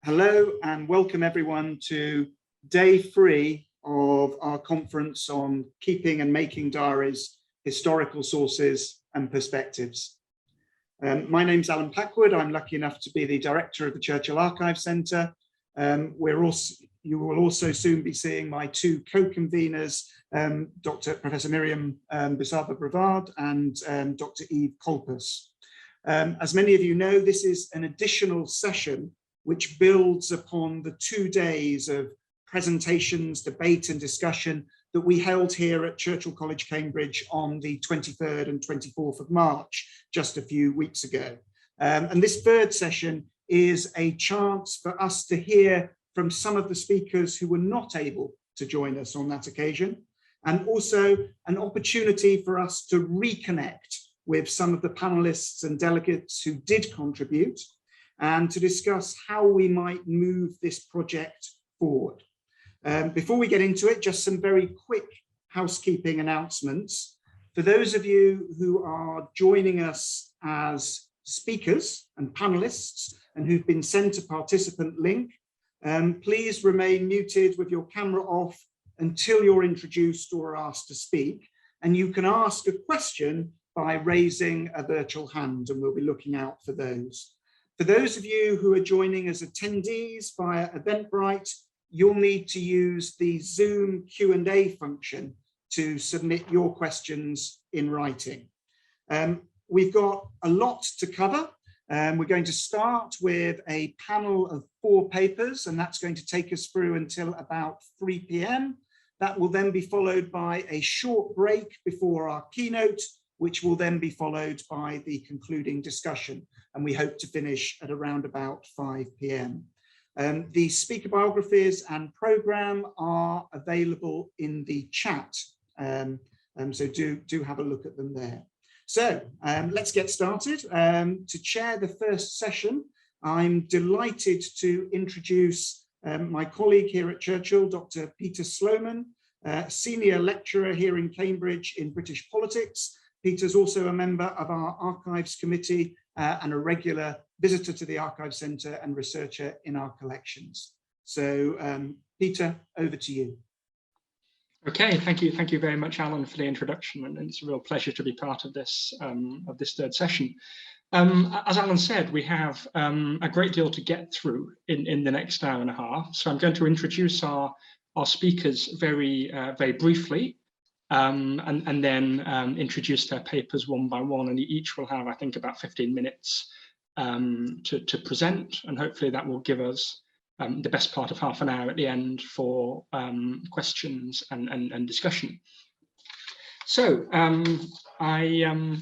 Hello and welcome everyone to day 3 of our conference on keeping and making diaries, historical sources and perspectives. My name's Alan Packwood. I'm lucky enough to be the director of the Churchill Archive Centre. You will also soon be seeing my two co-conveners, Professor Miriam Busaba-Brevard and Dr. Eve Kolpus. As many of you know, this is an additional session which builds upon the 2 days of presentations, debate and discussion that we held here at Churchill College, Cambridge on the 23rd and 24th of March, just a few weeks ago. And this third session is a chance for us to hear from some of the speakers who were not able to join us on that occasion, and also an opportunity for us to reconnect with some of the panelists and delegates who did contribute, and to discuss how we might move this project forward. Before we get into it, just some very quick housekeeping announcements. For those of you who are joining us as speakers and panelists and who've been sent a participant link, please remain muted with your camera off until you're introduced or asked to speak. And you can ask a question by raising a virtual hand, and we'll be looking out for those. For those of you who are joining as attendees via Eventbrite, you'll need to use the Zoom Q&A function to submit your questions in writing. We've got a lot to cover. We're going to start with a panel of 4 papers, and that's going to take us through until about 3 p.m. That will then be followed by a short break before our keynote, which will then be followed by the concluding discussion. And we hope to finish at around about 5 p.m. The speaker biographies and programme are available in the chat. So do have a look at them there. So let's get started. To chair the first session, I'm delighted to introduce my colleague here at Churchill, Dr. Peter Sloman, senior lecturer here in Cambridge in British politics. Peter's also a member of our Archives Committee and a regular visitor to the Archive Centre and researcher in our collections. So Peter, over to you. Okay, thank you very much, Alan, for the introduction, and it's a real pleasure to be part of this third session. As Alan said, we have a great deal to get through in the next hour and a half, so I'm going to introduce our speakers very briefly. And then introduce their papers one by one, and each will have, I think, about 15 minutes to present, and hopefully that will give us the best part of half an hour at the end for questions and discussion. So I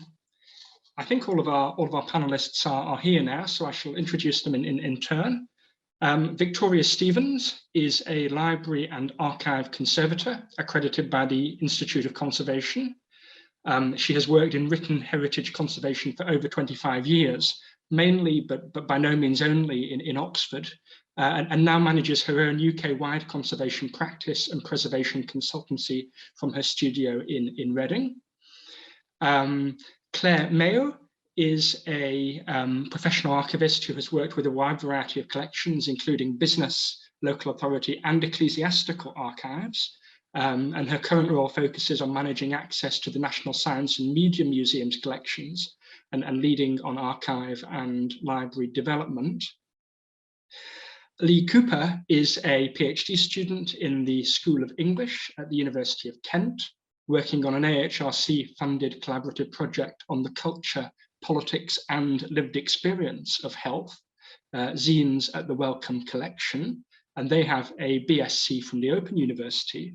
think all of our panelists are here now, so I shall introduce them in turn. Victoria Stevens is a library and archive conservator accredited by the Institute of Conservation. She has worked in written heritage conservation for over 25 years, mainly, but by no means only, in Oxford, and now manages her own UK-wide conservation practice and preservation consultancy from her studio in Reading. Claire Mayo is a professional archivist who has worked with a wide variety of collections, including business, local authority and ecclesiastical archives. And her current role focuses on managing access to the National Science and Media Museum's collections and leading on archive and library development. Lee Cooper is a PhD student in the School of English at the University of Kent, working on an AHRC-funded collaborative project on the culture, politics and lived experience of health, zines at the Wellcome Collection, and they have a BSc from the Open University.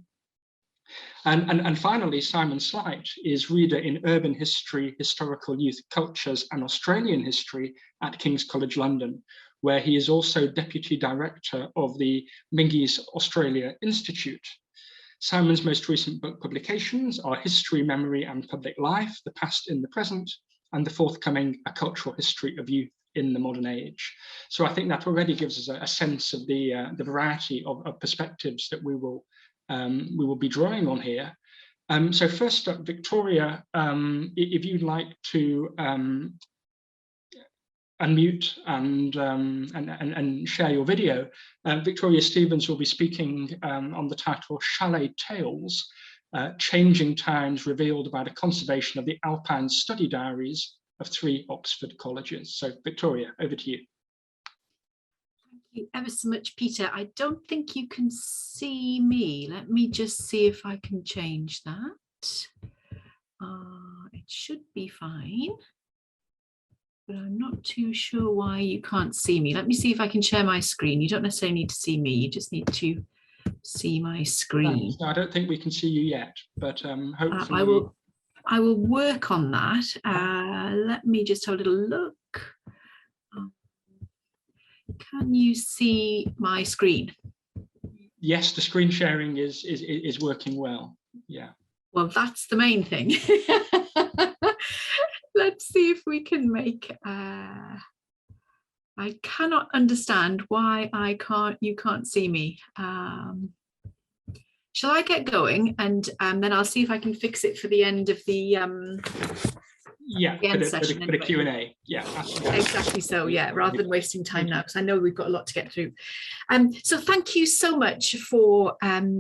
And finally, Simon Sleight is reader in urban history, historical youth cultures and Australian history at King's College London, where he is also deputy director of the Mingy's Australia Institute. Simon's most recent book publications are History, Memory and Public Life, The Past in the Present, and the forthcoming A Cultural History of Youth in the Modern Age. So I think that already gives us a sense of the variety of perspectives that we will be drawing on here. So first up, Victoria, if you'd like to unmute and share your video. Victoria Stevens will be speaking on the title Chalet Tales, Changing Times Revealed by the Conservation of the Alpine Study Diaries of 3 Oxford Colleges. So Victoria, over to you. Thank you ever so much, Peter. I don't think you can see me. Let me just see if I can change that. It should be fine, but I'm not too sure why you can't see me. Let me see if I can share my screen. You don't necessarily need to see me, you just need to see my screen. No, I don't think we can see you yet, but hopefully I will work on that. Let me just have a little look. Can you see my screen? Yes, the screen sharing is working well. Yeah. Well, that's the main thing. Let's see if we can make. I cannot understand why you can't see me. Shall I get going, and then I'll see if I can fix it for the end of the for the Q&A. Yeah, absolutely. Exactly so, yeah, rather than wasting time now, because I know we've got a lot to get through. So thank you so much for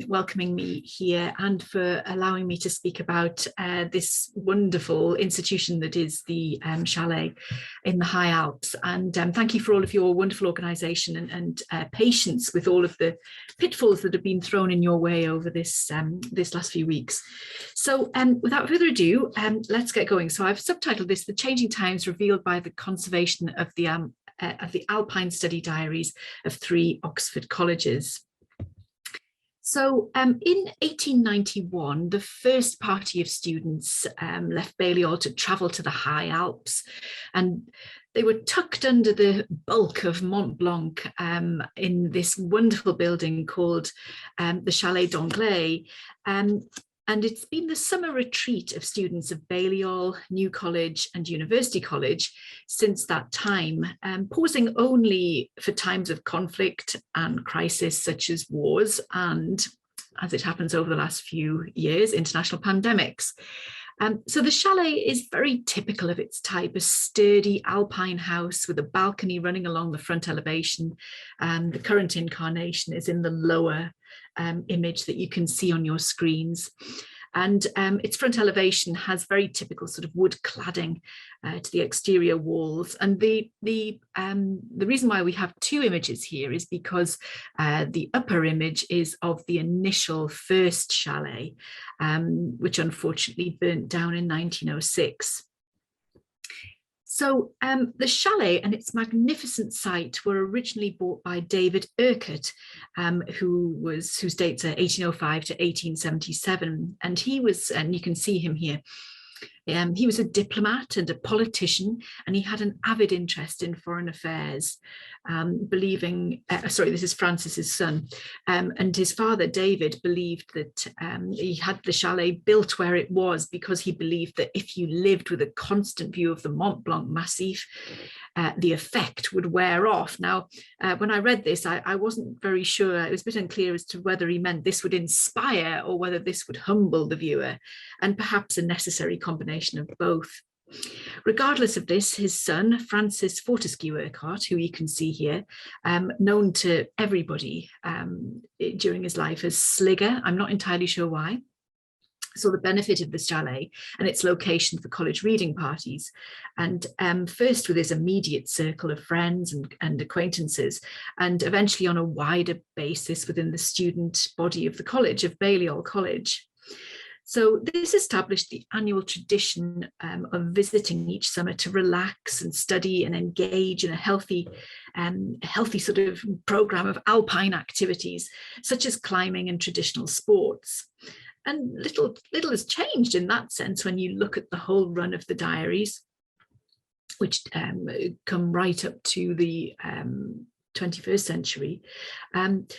welcoming me here and for allowing me to speak about this wonderful institution that is the Chalet in the High Alps. And thank you for all of your wonderful organisation and patience with all of the pitfalls that have been thrown in your way over this last few weeks. So without further ado, let's get going. So I've subtitled this, The Changing Times Revealed by the Conservation of the Alpine Study Diaries of 3 Oxford Colleges. So in 1891, the first party of students left Balliol to travel to the High Alps, and they were tucked under the bulk of Mont Blanc in this wonderful building called the Chalet d'Anglais. And it's been the summer retreat of students of Balliol, New College and University College since that time, pausing only for times of conflict and crisis such as wars and, as it happens over the last few years, international pandemics. So the chalet is very typical of its type, a sturdy alpine house with a balcony running along the front elevation. The current incarnation is in the lower image that you can see on your screens. And its front elevation has very typical sort of wood cladding to the exterior walls. And the reason why we have 2 images here is because the upper image is of the initial first chalet, which unfortunately burnt down in 1906. So the chalet and its magnificent site were originally bought by David Urquhart, whose dates are 1805 to 1877, and he was, and you can see him here. He was a diplomat and a politician, and he had an avid interest in foreign affairs, this is Francis's son, and his father, David, believed that he had the chalet built where it was because he believed that if you lived with a constant view of the Mont Blanc Massif, the effect would wear off. Now, when I read this, I wasn't very sure. It was a bit unclear as to whether he meant this would inspire or whether this would humble the viewer, and perhaps a necessary combination of both. Regardless of this, his son, Francis Fortescue Urquhart, who you can see here, known to everybody during his life as Sligger, I'm not entirely sure why, saw the benefit of the chalet and its location for college reading parties. And first with his immediate circle of friends and acquaintances, and eventually on a wider basis within the student body of the college, of Balliol College. So this established the annual tradition of visiting each summer to relax and study and engage in a healthy sort of program of alpine activities, such as climbing and traditional sports. And little has changed in that sense when you look at the whole run of the diaries, which come right up to the 21st century. And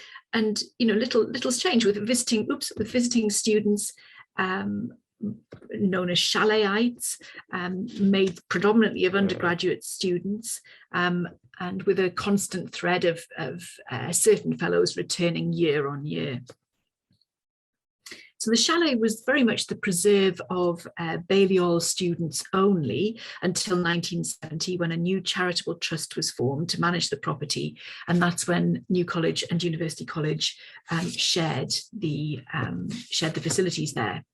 you know, little's changed with visiting students, known as Chaletites, made predominantly of undergraduate students, and with a constant thread of certain fellows returning year on year. So the chalet was very much the preserve of Balliol students only until 1970, when a new charitable trust was formed to manage the property. And that's when New College and University College shared the facilities there.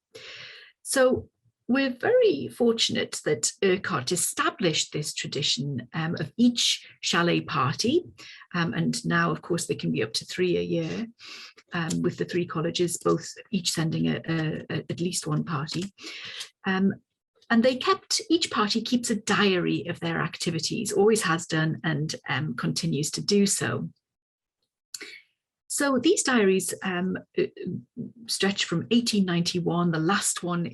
So we're very fortunate that Urquhart established this tradition of each chalet party, and now, of course, they can be up to 3 a year, with the 3 colleges, each sending at least one party. And each party keeps a diary of their activities, always has done, and continues to do so. So these diaries stretch from 1891. The last one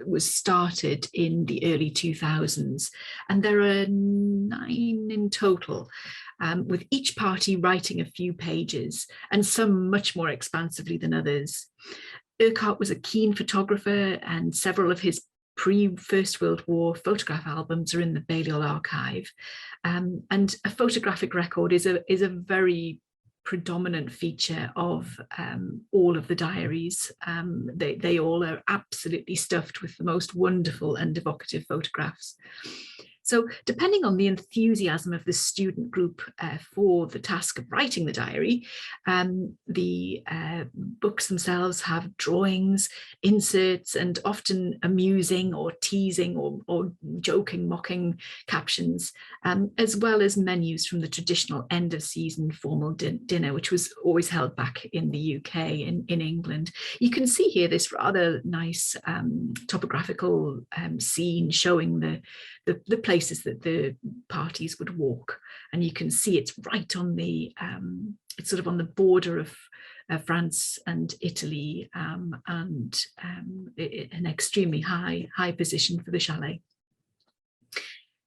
was started in the early 2000s, and there are 9 in total, with each party writing a few pages, and some much more expansively than others. Urquhart was a keen photographer, and several of his pre-First World War photograph albums are in the Balliol archive. And a photographic record is a very predominant feature of all of the diaries. They all are absolutely stuffed with the most wonderful and evocative photographs. So depending on the enthusiasm of the student group for the task of writing the diary, the books themselves have drawings, inserts, and often amusing or teasing or joking, mocking captions, as well as menus from the traditional end of season formal dinner, which was always held back in the UK, in England. You can see here this rather nice topographical scene showing the places that the parties would walk, and you can see it's right on the it's sort of on the border of France and Italy, and an extremely high position for the chalet.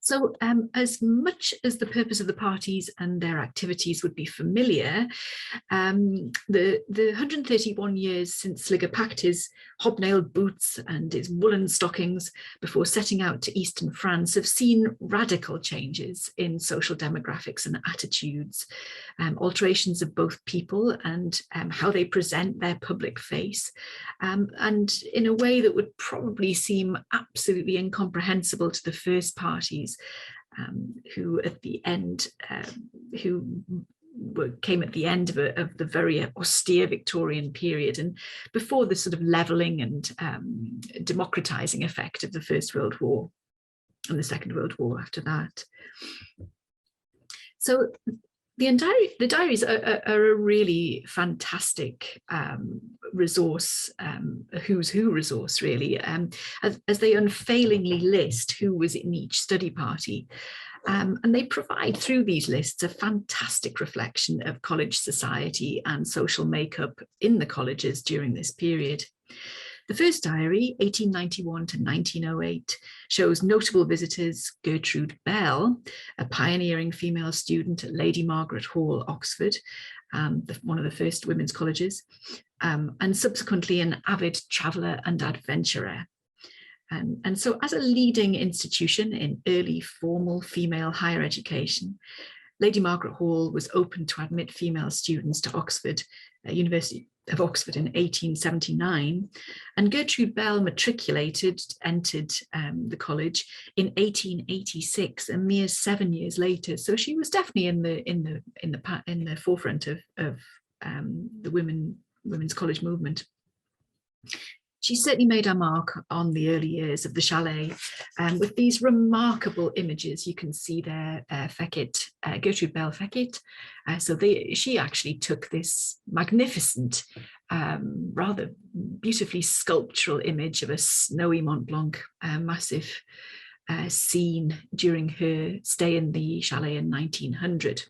So as much as the purpose of the parties and their activities would be familiar, the 131 years since Sligger packed his hobnailed boots and his woolen stockings before setting out to eastern France have seen radical changes in social demographics and attitudes, alterations of both people and how they present their public face, and in a way that would probably seem absolutely incomprehensible to the first parties, who at the end, came at the end of the very austere Victorian period, and before the sort of levelling and democratising effect of the First World War and the Second World War after that. So the diaries are a really fantastic resource, who's who resource really, as they unfailingly list who was in each study party. And they provide through these lists a fantastic reflection of college society and social makeup in the colleges during this period. The first diary, 1891 to 1908, shows notable visitors Gertrude Bell, a pioneering female student at Lady Margaret Hall, Oxford, one of the first women's colleges, and subsequently an avid traveller and adventurer. And so as a leading institution in early formal female higher education, Lady Margaret Hall was open to admit female students to Oxford, University of Oxford in 1879, and Gertrude Bell entered the college in 1886, a mere 7 years later. So she was definitely in the forefront of the women's college movement. She certainly made her mark on the early years of the chalet, with these remarkable images. You can see there Gertrude Bell Fekete. She actually took this magnificent, rather beautifully sculptural image of a snowy Mont Blanc massive scene during her stay in the chalet in 1900.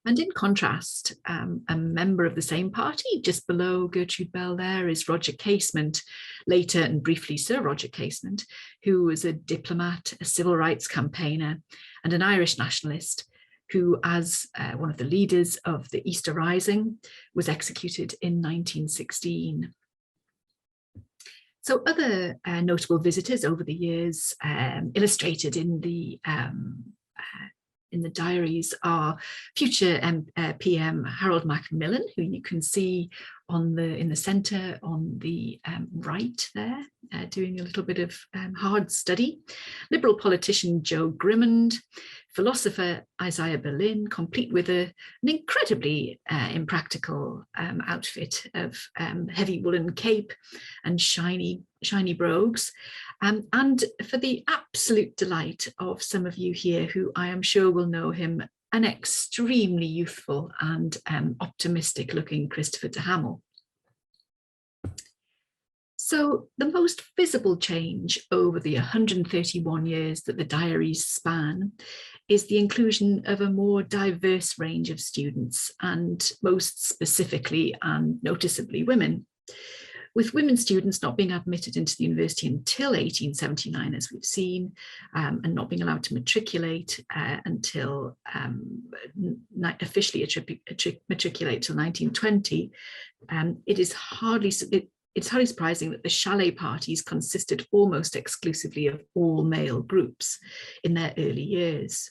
And in contrast, a member of the same party, just below Gertrude Bell there, is Roger Casement, later and briefly Sir Roger Casement, who was a diplomat, a civil rights campaigner, and an Irish nationalist, who, as one of the leaders of the Easter Rising, was executed in 1916. So other notable visitors over the years, illustrated in the in the diaries are future PM Harold Macmillan, who you can see in the centre on the right there, doing a little bit of hard study. Liberal politician Joe Grimmond, philosopher Isaiah Berlin, complete with an incredibly impractical outfit of heavy woolen cape and shiny brogues. And for the absolute delight of some of you here who I am sure will know him, an extremely youthful and optimistic looking Christopher de Hamel. So the most visible change over the 131 years that the diaries span is the inclusion of a more diverse range of students, and most specifically and noticeably women. With women students not being admitted into the university until 1879, as we've seen, and not being allowed to matriculate until officially matriculate till 1920, it's hardly surprising that the chalet parties consisted almost exclusively of all male groups in their early years.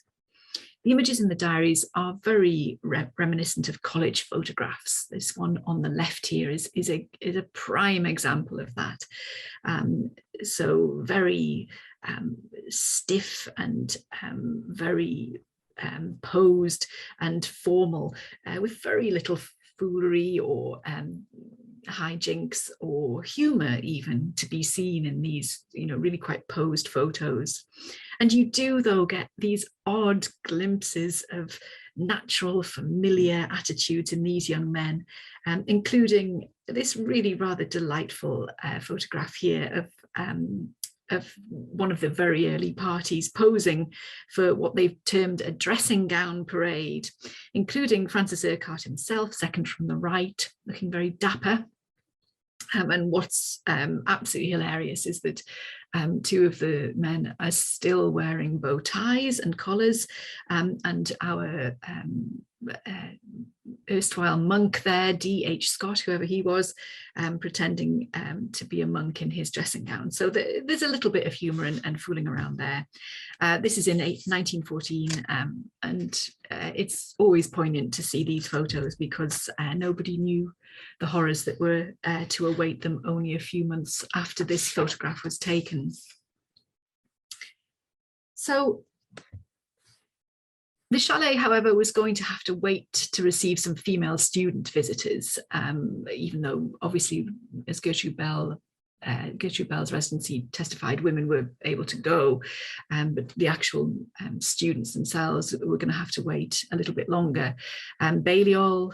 The images in the diaries are very reminiscent of college photographs. This one on the left here is a prime example of that. So very stiff and very posed and formal, with very little foolery or hijinks or humour even to be seen in these, really quite posed photos. And you do, though, get these odd glimpses of natural, familiar attitudes in these young men, including this really rather delightful photograph here of one of the very early parties posing for what they've termed a dressing gown parade, including Francis Urquhart himself, second from the right, looking very dapper. And what's absolutely hilarious is that two of the men are still wearing bow ties and collars, and our erstwhile monk there, D.H. Scott, whoever he was, pretending to be a monk in his dressing gown. So there's a little bit of humour and fooling around there. This is in 1914, and it's always poignant to see these photos because nobody knew the horrors that were to await them only a few months after this photograph was taken. So the chalet, however, was going to have to wait to receive some female student visitors, even though obviously, as Gertrude Bell's residency testified, women were able to go, but the actual students themselves were going to have to wait a little bit longer. Balliol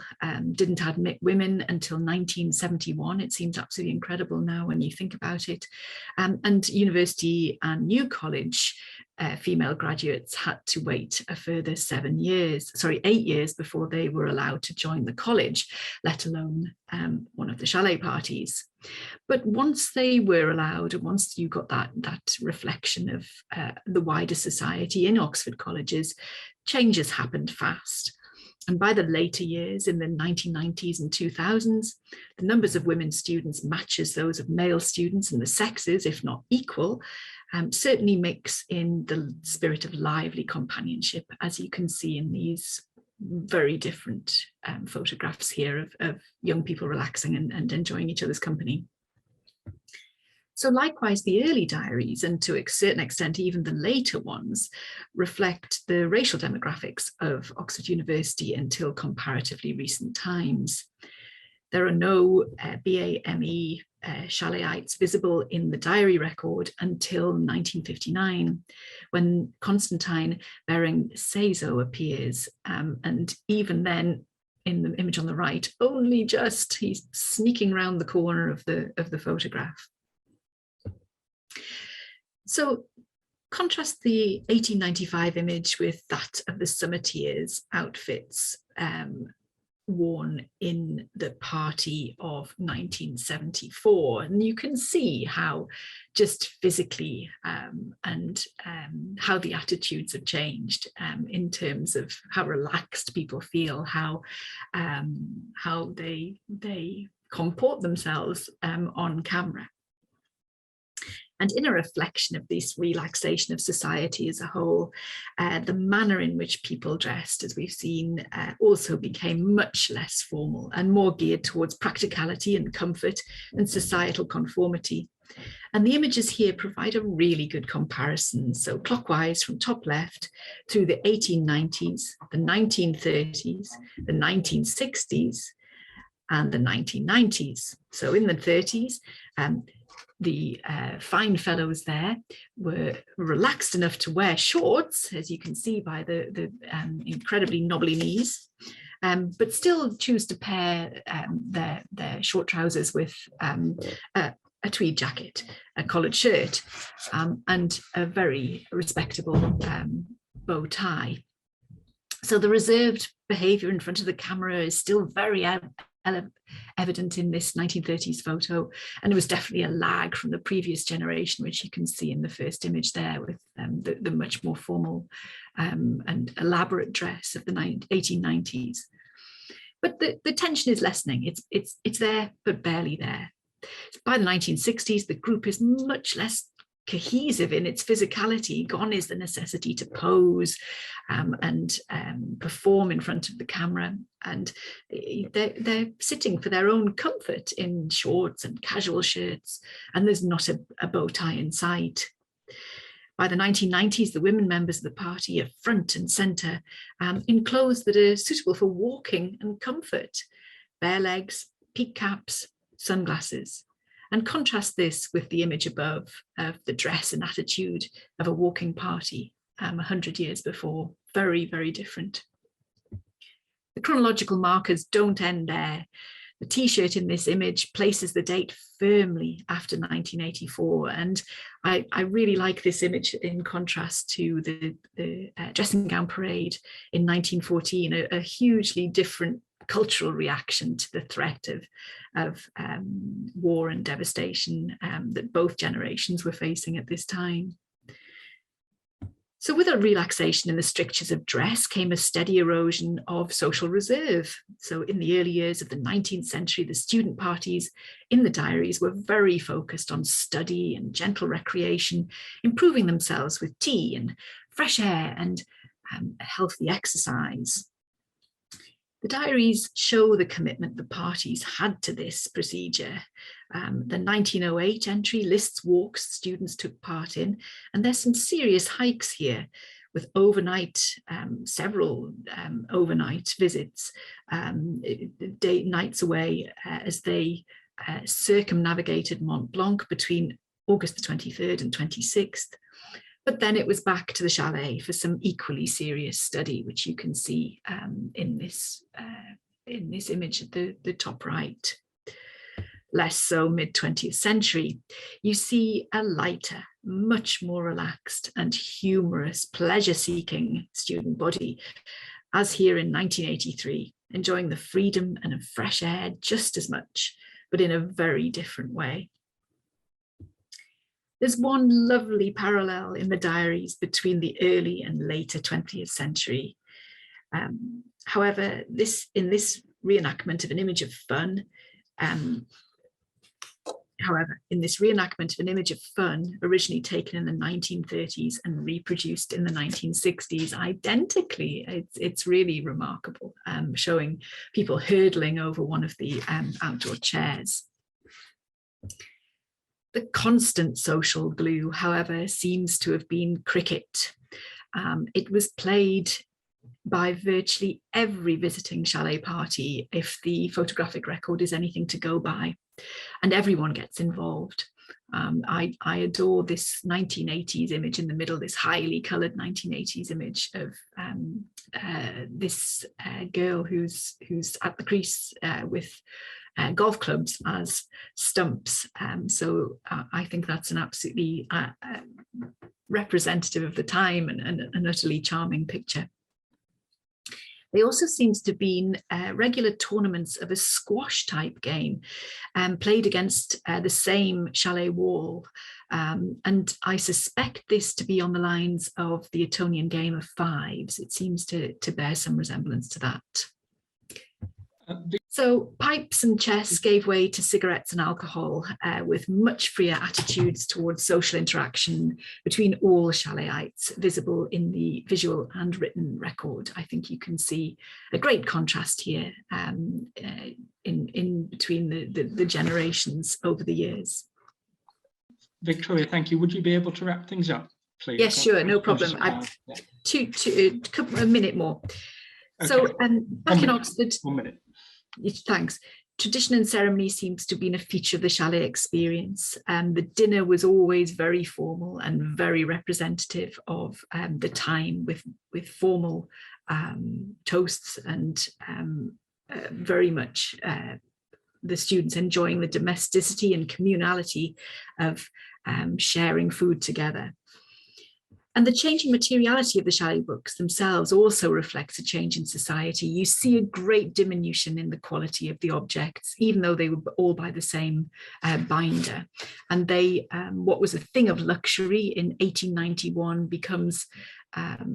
didn't admit women until 1971. It seems absolutely incredible now when you think about it. And university and New College female graduates had to wait a further 8 years before they were allowed to join the college, let alone one of the chalet parties. But once they were allowed, and once you got that reflection of the wider society in Oxford colleges, changes happened fast. And by the later years, in the 1990s and 2000s, the numbers of women students matches those of male students, and the sexes, if not equal, certainly mix in the spirit of lively companionship, as you can see in these very different photographs here of young people relaxing and enjoying each other's company. So likewise, the early diaries, and to a certain extent even the later ones, reflect the racial demographics of Oxford University until comparatively recent times. There are no BAME Chaleyites visible in the diary record until 1959, when Constantine bearing Sezo appears, and even then, in the image on the right, only just, he's sneaking around the corner of the photograph. So contrast the 1895 image with that of the Summiteers outfits worn in the party of 1974, and you can see how just physically and how the attitudes have changed in terms of how relaxed people feel, how they comport themselves on camera. And in a reflection of this relaxation of society as a whole, the manner in which people dressed, as we've seen, also became much less formal and more geared towards practicality and comfort and societal conformity. And the images here provide a really good comparison. So clockwise from top left through the 1890s, the 1930s, the 1960s, and the 1990s. So in the 30s, the fine fellows there were relaxed enough to wear shorts, as you can see by the incredibly knobbly knees, but still choose to pair their short trousers with a tweed jacket, a collared shirt, and a very respectable bow tie. So the reserved behavior in front of the camera is still very evident in this 1930s photo, and there was definitely a lag from the previous generation, which you can see in the first image there with the much more formal and elaborate dress of the 1890s. But the tension is lessening. It's there, but barely there. By the 1960s, the group is much less cohesive in its physicality. Gone is the necessity to pose and perform in front of the camera, and they're sitting for their own comfort in shorts and casual shirts, and there's not a bow tie in sight. By the 1990s, the women members of the party are front and centre in clothes that are suitable for walking and comfort, bare legs, peak caps, sunglasses, and contrast this with the image above of the dress and attitude of a walking party 100 years before. Very, very different. The chronological markers don't end there. The T-shirt in this image places the date firmly after 1984, and I really like this image in contrast to the dressing gown parade in 1914, a hugely different cultural reaction to the threat of war and devastation that both generations were facing at this time. So with a relaxation in the strictures of dress came a steady erosion of social reserve. So in the early years of the 19th century, the student parties in the Diaries were very focused on study and gentle recreation, improving themselves with tea and fresh air and healthy exercise. The Diaries show the commitment the parties had to this procedure. The 1908 entry lists walks students took part in, and there's some serious hikes here with several overnight visits, nights away as they circumnavigated Mont Blanc between August the 23rd and 26th. But then it was back to the chalet for some equally serious study, which you can see in this image at the top right. Less so mid-20th century. You see a lighter, much more relaxed and humorous, pleasure-seeking student body, as here in 1983, enjoying the freedom and fresh air just as much, but in a very different way. There's one lovely parallel in the Diaries between the early and later 20th century. However, in this reenactment of an image of fun, originally taken in the 1930s and reproduced in the 1960s identically, it's really remarkable, showing people hurdling over one of the outdoor chairs. The constant social glue, however, seems to have been cricket. It was played by virtually every visiting chalet party, if the photographic record is anything to go by, and everyone gets involved. I adore this 1980s image in the middle, this highly coloured 1980s image of this girl who's at the crease with golf clubs as stumps. So I think that's an absolutely representative of the time and an utterly charming picture. There also seems to have been regular tournaments of a squash type game played against the same chalet wall. And I suspect this to be on the lines of the Etonian game of fives. It seems to bear some resemblance to that. So pipes and chess gave way to cigarettes and alcohol, with much freer attitudes towards social interaction between all Chaleyites visible in the visual and written record. I think you can see a great contrast here in between the generations over the years. Victoria, thank you. Would you be able to wrap things up, please? Yes, sure, no problem. A minute more. Okay. So back in Oxford. 1 minute. Thanks. Tradition and ceremony seems to have been a feature of the chalet experience. The dinner was always very formal and very representative of the time, with formal toasts and very much the students enjoying the domesticity and communality of sharing food together. And the changing materiality of the chalet books themselves also reflects a change in society. You see a great diminution in the quality of the objects, even though they were all by the same binder. And they, what was a thing of luxury in 1891 becomes,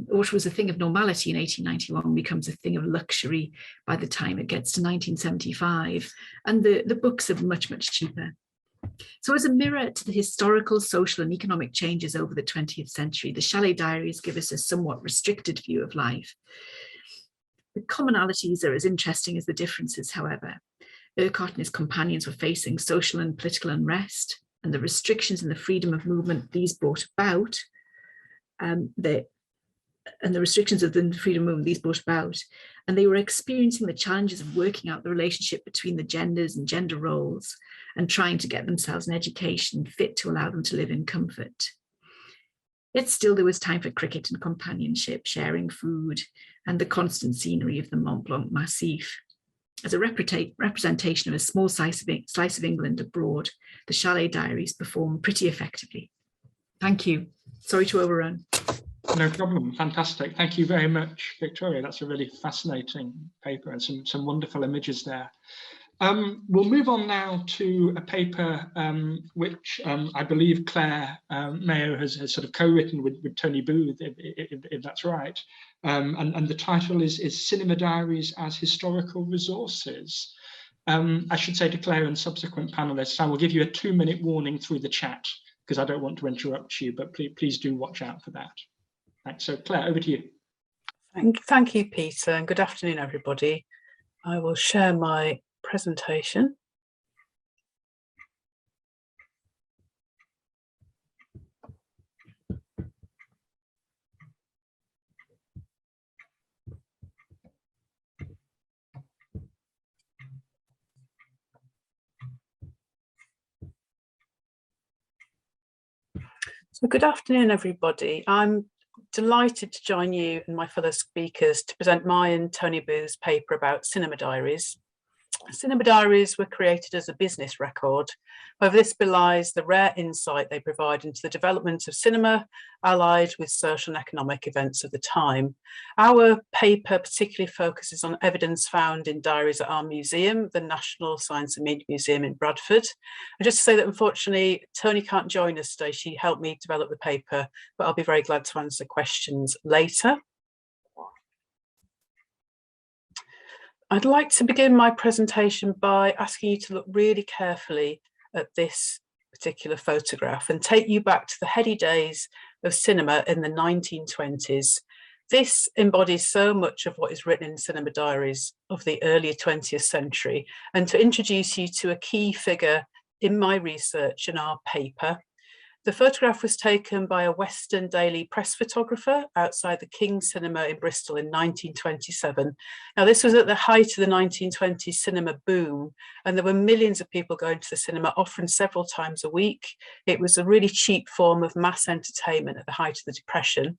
what was a thing of normality in 1891 becomes a thing of luxury by the time it gets to 1975. And the books are much, much cheaper. So as a mirror to the historical, social and economic changes over the 20th century, the Chalet Diaries give us a somewhat restricted view of life. The commonalities are as interesting as the differences, however. Urquhart and his companions were facing social and political unrest, and the restrictions in the freedom of movement these brought about, and they were experiencing the challenges of working out the relationship between the genders and gender roles, and trying to get themselves an education fit to allow them to live in comfort. Yet still there was time for cricket and companionship, sharing food, and the constant scenery of the Mont Blanc Massif. As a representation of a small slice of England abroad, the Chalet Diaries perform pretty effectively. Thank you. Sorry to overrun. No problem. Fantastic. Thank you very much, Victoria. That's a really fascinating paper and some wonderful images there. We'll move on now to a paper which I believe Claire Mayo has sort of co-written with Tony Booth, if that's right. And the title is Cinema Diaries as Historical Resources. I should say to Claire and subsequent panelists, I will give you a 2-minute warning through the chat because I don't want to interrupt you, but please do watch out for that. Thanks. So Claire, over to you. Thank you, Peter, and good afternoon, everybody. I will share my presentation. So good afternoon, everybody. I'm delighted to join you and my fellow speakers to present my and Tony Booth's paper about cinema diaries. Cinema diaries were created as a business record. However, this belies the rare insight they provide into the development of cinema, allied with social and economic events of the time. Our paper particularly focuses on evidence found in diaries at our museum, the National Science and Media Museum in Bradford. And just to say that unfortunately, Tony can't join us today. She helped me develop the paper, but I'll be very glad to answer questions later. I'd like to begin my presentation by asking you to look really carefully at this particular photograph and take you back to the heady days of cinema in the 1920s. This embodies so much of what is written in cinema diaries of the early 20th century, and to introduce you to a key figure in my research in our paper. The photograph was taken by a Western Daily press photographer outside the King's Cinema in Bristol in 1927. Now, this was at the height of the 1920s cinema boom, and there were millions of people going to the cinema, often several times a week. It was a really cheap form of mass entertainment at the height of the Depression.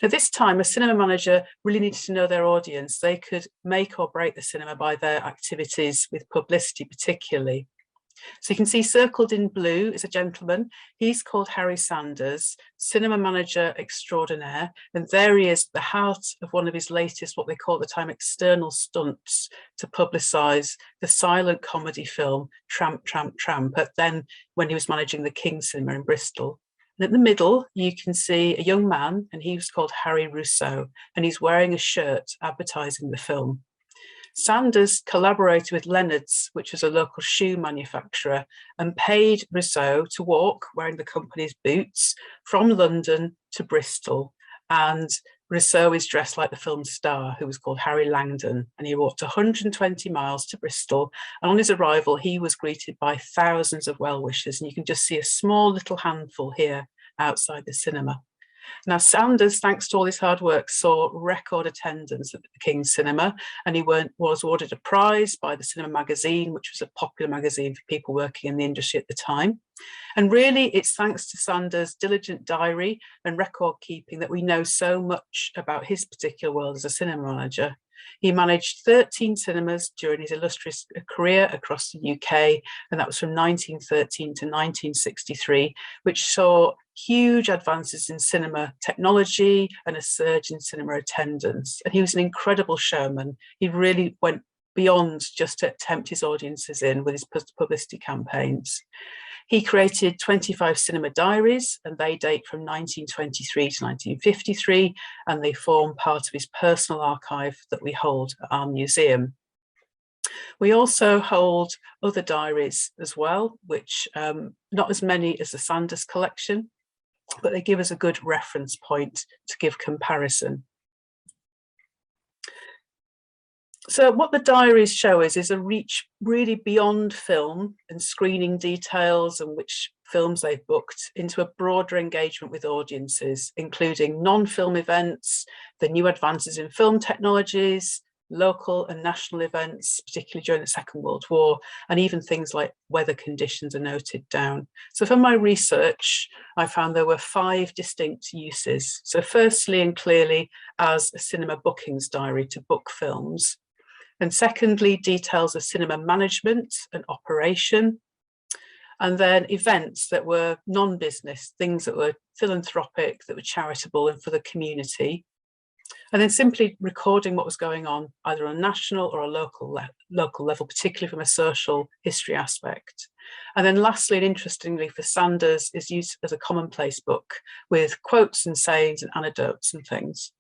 At this time, a cinema manager really needed to know their audience. They could make or break the cinema by their activities with publicity particularly. So you can see circled in blue is a gentleman. He's called Harry Sanders, cinema manager extraordinaire. And there he is at the heart of one of his latest, what they call at the time, external stunts to publicise the silent comedy film Tramp, Tramp, Tramp, but then when he was managing the King's Cinema in Bristol. And at the middle, you can see a young man, and he was called Harry Rousseau, and he's wearing a shirt advertising the film. Sanders collaborated with Leonard's, which was a local shoe manufacturer, and paid Rousseau to walk, wearing the company's boots, from London to Bristol. And Rousseau is dressed like the film star, who was called Harry Langdon, and he walked 120 miles to Bristol. And on his arrival, he was greeted by thousands of well-wishers, and you can just see a small little handful here outside the cinema. Now, Sanders, thanks to all his hard work, saw record attendance at the King's Cinema, and he was awarded a prize by the Cinema Magazine, which was a popular magazine for people working in the industry at the time. And really, it's thanks to Sanders' diligent diary and record keeping that we know so much about his particular world as a cinema manager. He managed 13 cinemas during his illustrious career across the UK, and that was from 1913 to 1963, which saw huge advances in cinema technology and a surge in cinema attendance. And he was an incredible showman. He really went beyond just to tempt his audiences in with his publicity campaigns. He created 25 cinema diaries, and they date from 1923 to 1953, and they form part of his personal archive that we hold at our museum. We also hold other diaries as well, which not as many as the Sanders collection, but they give us a good reference point to give comparison. So what the diaries show us is a reach really beyond film and screening details and which films they've booked into a broader engagement with audiences, including non-film events, the new advances in film technologies, local and national events, particularly during the Second World War, and even things like weather conditions are noted down. So from my research, I found there were 5 distinct uses. So firstly and clearly as a cinema bookings diary to book films. And secondly, details of cinema management and operation. And then events that were non-business, things that were philanthropic, that were charitable and for the community. And then simply recording what was going on, either on a national or a local level, particularly from a social history aspect. And then lastly, and interestingly for Sanders, is used as a commonplace book with quotes and sayings and anecdotes and things.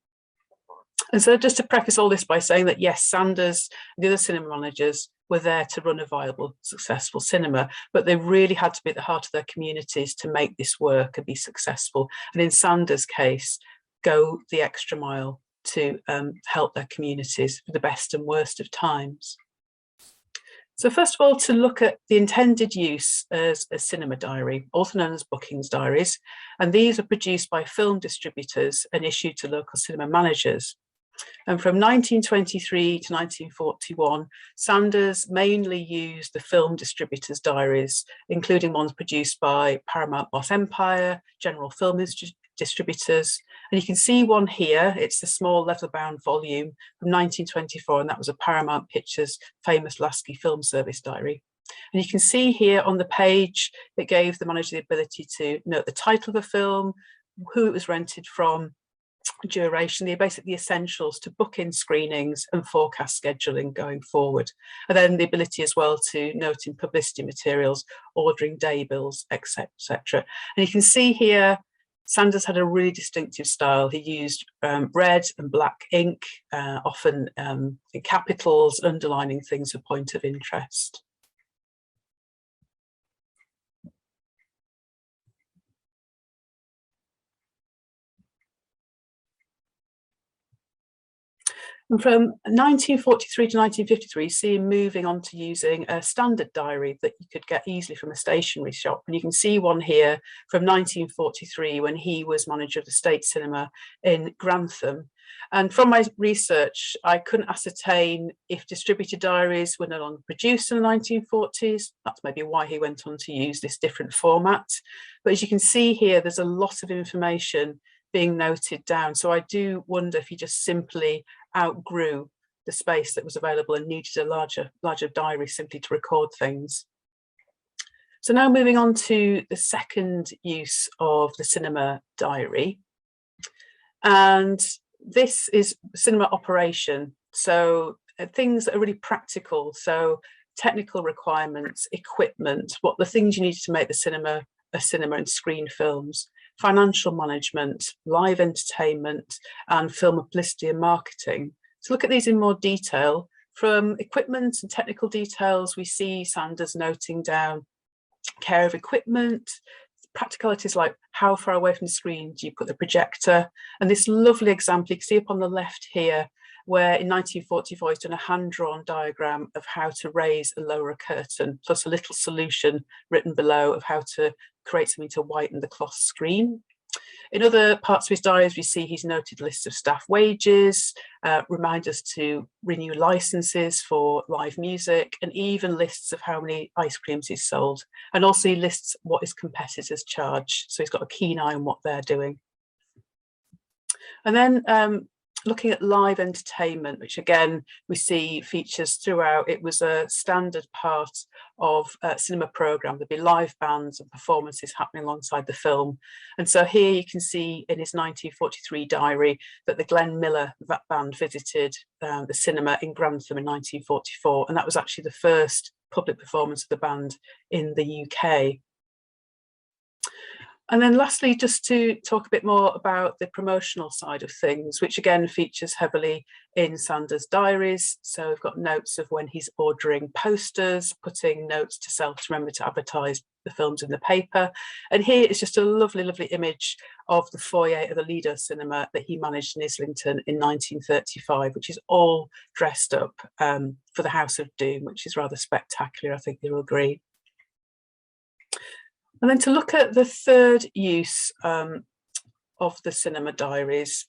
And so just to preface all this by saying that, yes, Sanders and the other cinema managers were there to run a viable, successful cinema, but they really had to be at the heart of their communities to make this work and be successful. And in Sanders' case, go the extra mile to help their communities for the best and worst of times. So first of all, to look at the intended use as a cinema diary, also known as bookings diaries, and these are produced by film distributors and issued to local cinema managers. And from 1923 to 1941, Sanders mainly used the film distributors' diaries, including ones produced by Paramount Boss Empire, General Film Distributors. And you can see one here. It's a small leather-bound volume from 1924, and that was a Paramount Pictures famous Lasky Film Service diary. And you can see here on the page, it gave the manager the ability to note the title of the film, who it was rented from, duration, the basically essentials to book in screenings and forecast scheduling going forward. And then the ability as well to note in publicity materials, ordering day bills, etc., etc. And you can see here, Sanders had a really distinctive style. He used red and black ink, often in capitals, underlining things of point of interest. And from 1943 to 1953, you see him moving on to using a standard diary that you could get easily from a stationery shop. And you can see one here from 1943 when he was manager of the State Cinema in Grantham. And from my research, I couldn't ascertain if distributed diaries were no longer produced in the 1940s. That's maybe why he went on to use this different format. But as you can see here, there's a lot of information being noted down. So I do wonder if he just simply outgrew the space that was available and needed a larger diary simply to record things. So now moving on to the second use of the cinema diary. And this is cinema operation. So things that are really practical. So technical requirements, equipment, what the things you need to make the cinema a cinema and screen films, financial management, live entertainment, and film publicity and marketing. To look at these in more detail, From equipment and technical details, we see Sanders noting down care of equipment, practicalities like how far away from the screen do you put the projector, and this lovely example you can see up on the left here, where in 1944 he's done a hand-drawn diagram of how to raise and lower a curtain, plus a little solution written below of how to create something to whiten the cloth screen. In other parts of his diaries, we see he's noted lists of staff wages, reminders to renew licenses for live music, and even lists of how many ice creams he's sold. And also he lists what his competitors charge. So he's got a keen eye on what they're doing. And then looking at live entertainment, which again, we see features throughout. It was a standard part of a cinema programme. There'd be live bands and performances happening alongside the film. And so here you can see in his 1943 diary that the Glenn Miller band visited the cinema in Grantham in 1944. And that was actually the first public performance of the band in the UK. And then lastly, just to talk a bit more about the promotional side of things, which again features heavily in Sanders' diaries. So we've got notes of when he's ordering posters, putting notes to self to remember to advertise the films in the paper. And here is just a lovely, lovely image of the foyer of the Lido cinema that he managed in Islington in 1935, which is all dressed up for the House of Doom, which is rather spectacular, I think you'll agree. And then to look at the third use of the cinema diaries,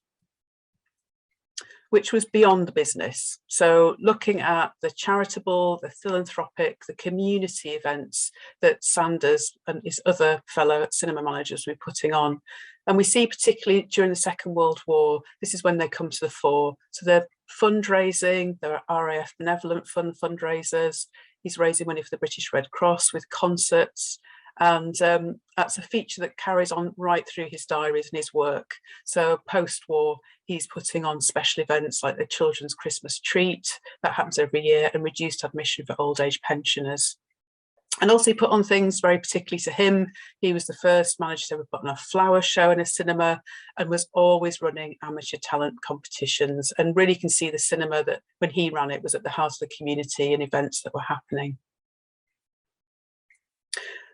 which was beyond the business. So looking at the charitable, the philanthropic, the community events that Sanders and his other fellow cinema managers were putting on. And we see particularly during the Second World War, this is when they come to the fore. So they're fundraising, there are RAF Benevolent Fund fundraisers. He's raising money for the British Red Cross with concerts. And that's a feature that carries on right through his diaries and his work. So post-war, he's putting on special events like the Children's Christmas Treat, that happens every year, and reduced admission for old age pensioners. And also he put on things very particularly to him. He was the first manager to ever put on a flower show in a cinema and was always running amateur talent competitions. And really can see the cinema that when he ran it was at the heart of the community and events that were happening.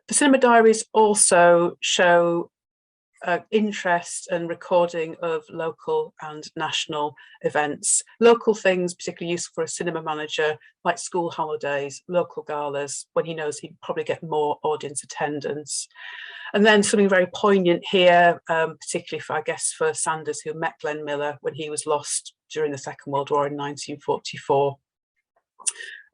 The cinema diaries also show interest and recording of local and national events. Local things particularly useful for a cinema manager, like school holidays, local galas, when he knows he'd probably get more audience attendance. And then something very poignant here, particularly for, I guess, for Sanders, who met Glenn Miller when he was lost during the Second World War in 1944.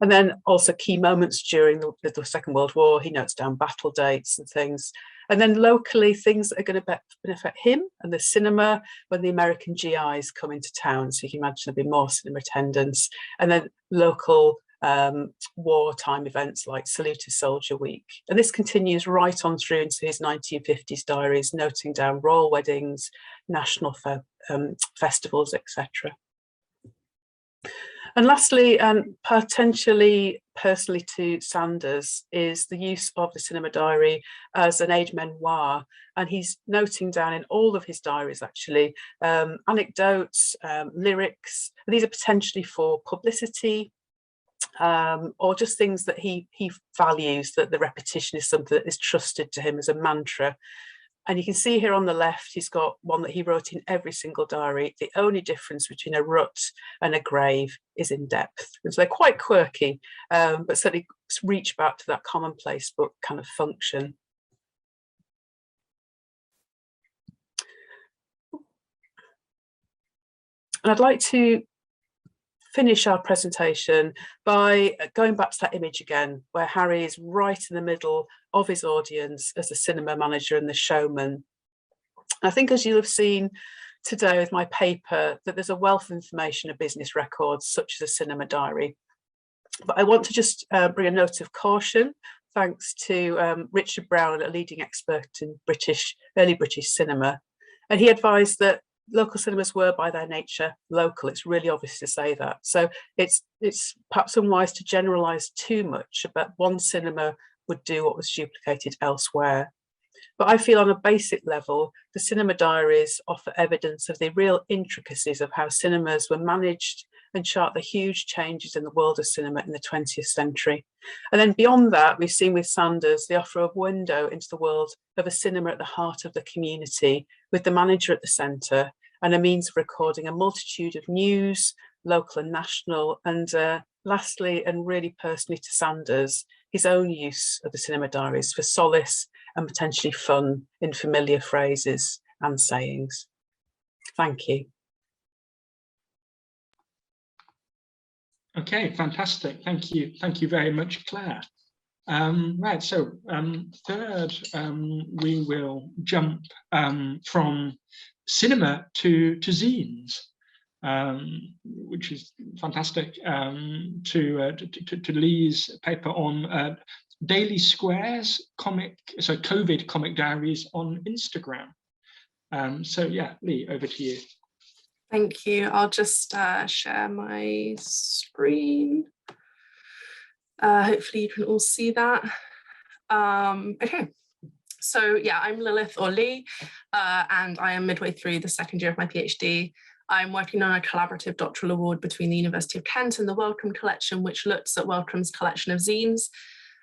And then also key moments during the Second World War, he notes down battle dates and things. And then locally, things that are going to benefit him and the cinema when the American GIs come into town. So you can imagine there'll be more cinema attendance. And then local wartime events like Salute a Soldier Week. And this continues right on through into his 1950s diaries, noting down royal weddings, national festivals, etc. And lastly, and potentially personally to Sanders, is the use of the cinema diary as an aide memoir. And he's noting down in all of his diaries, actually, anecdotes, lyrics. And these are potentially for publicity or just things that he values, that the repetition is something that is trusted to him as a mantra. And you can see here on the left, he's got one that he wrote in every single diary. The only difference between a rut and a grave is in depth. And so they're quite quirky, but certainly reach back to that commonplace book kind of function. And I'd like to finish our presentation by going back to that image again, where Harry is right in the middle of his audience as the cinema manager and the showman. I think, as you'll have seen today with my paper, that there's a wealth of information of business records, such as a cinema diary. But I want to just bring a note of caution, thanks to Richard Brown, a leading expert in early British cinema. And he advised that local cinemas were by their nature local. It's really obvious to say that. So it's perhaps unwise to generalise too much about one cinema would do what was duplicated elsewhere. But I feel on a basic level, the cinema diaries offer evidence of the real intricacies of how cinemas were managed and chart the huge changes in the world of cinema in the 20th century. And then beyond that, we've seen with Sanders the offer of window into the world of a cinema at the heart of the community, with the manager at the centre, and a means of recording a multitude of news, local and national, and lastly, and really personally to Sanders, his own use of the cinema diaries for solace and potentially fun in familiar phrases and sayings. Thank you. Okay, fantastic. Thank you. Thank you very much, Claire. Right, so third, we will jump from cinema to zines, which is fantastic, to Lee's paper on Daily Squares COVID comic diaries on Instagram. So yeah, Lee, over to you. Thank you. I'll just share my screen. Hopefully you can all see that. Okay, so yeah, I'm Lilith or Lee, and I am midway through the second year of my PhD. I'm working on a collaborative doctoral award between the University of Kent and the Wellcome Collection, which looks at Wellcome's collection of zines.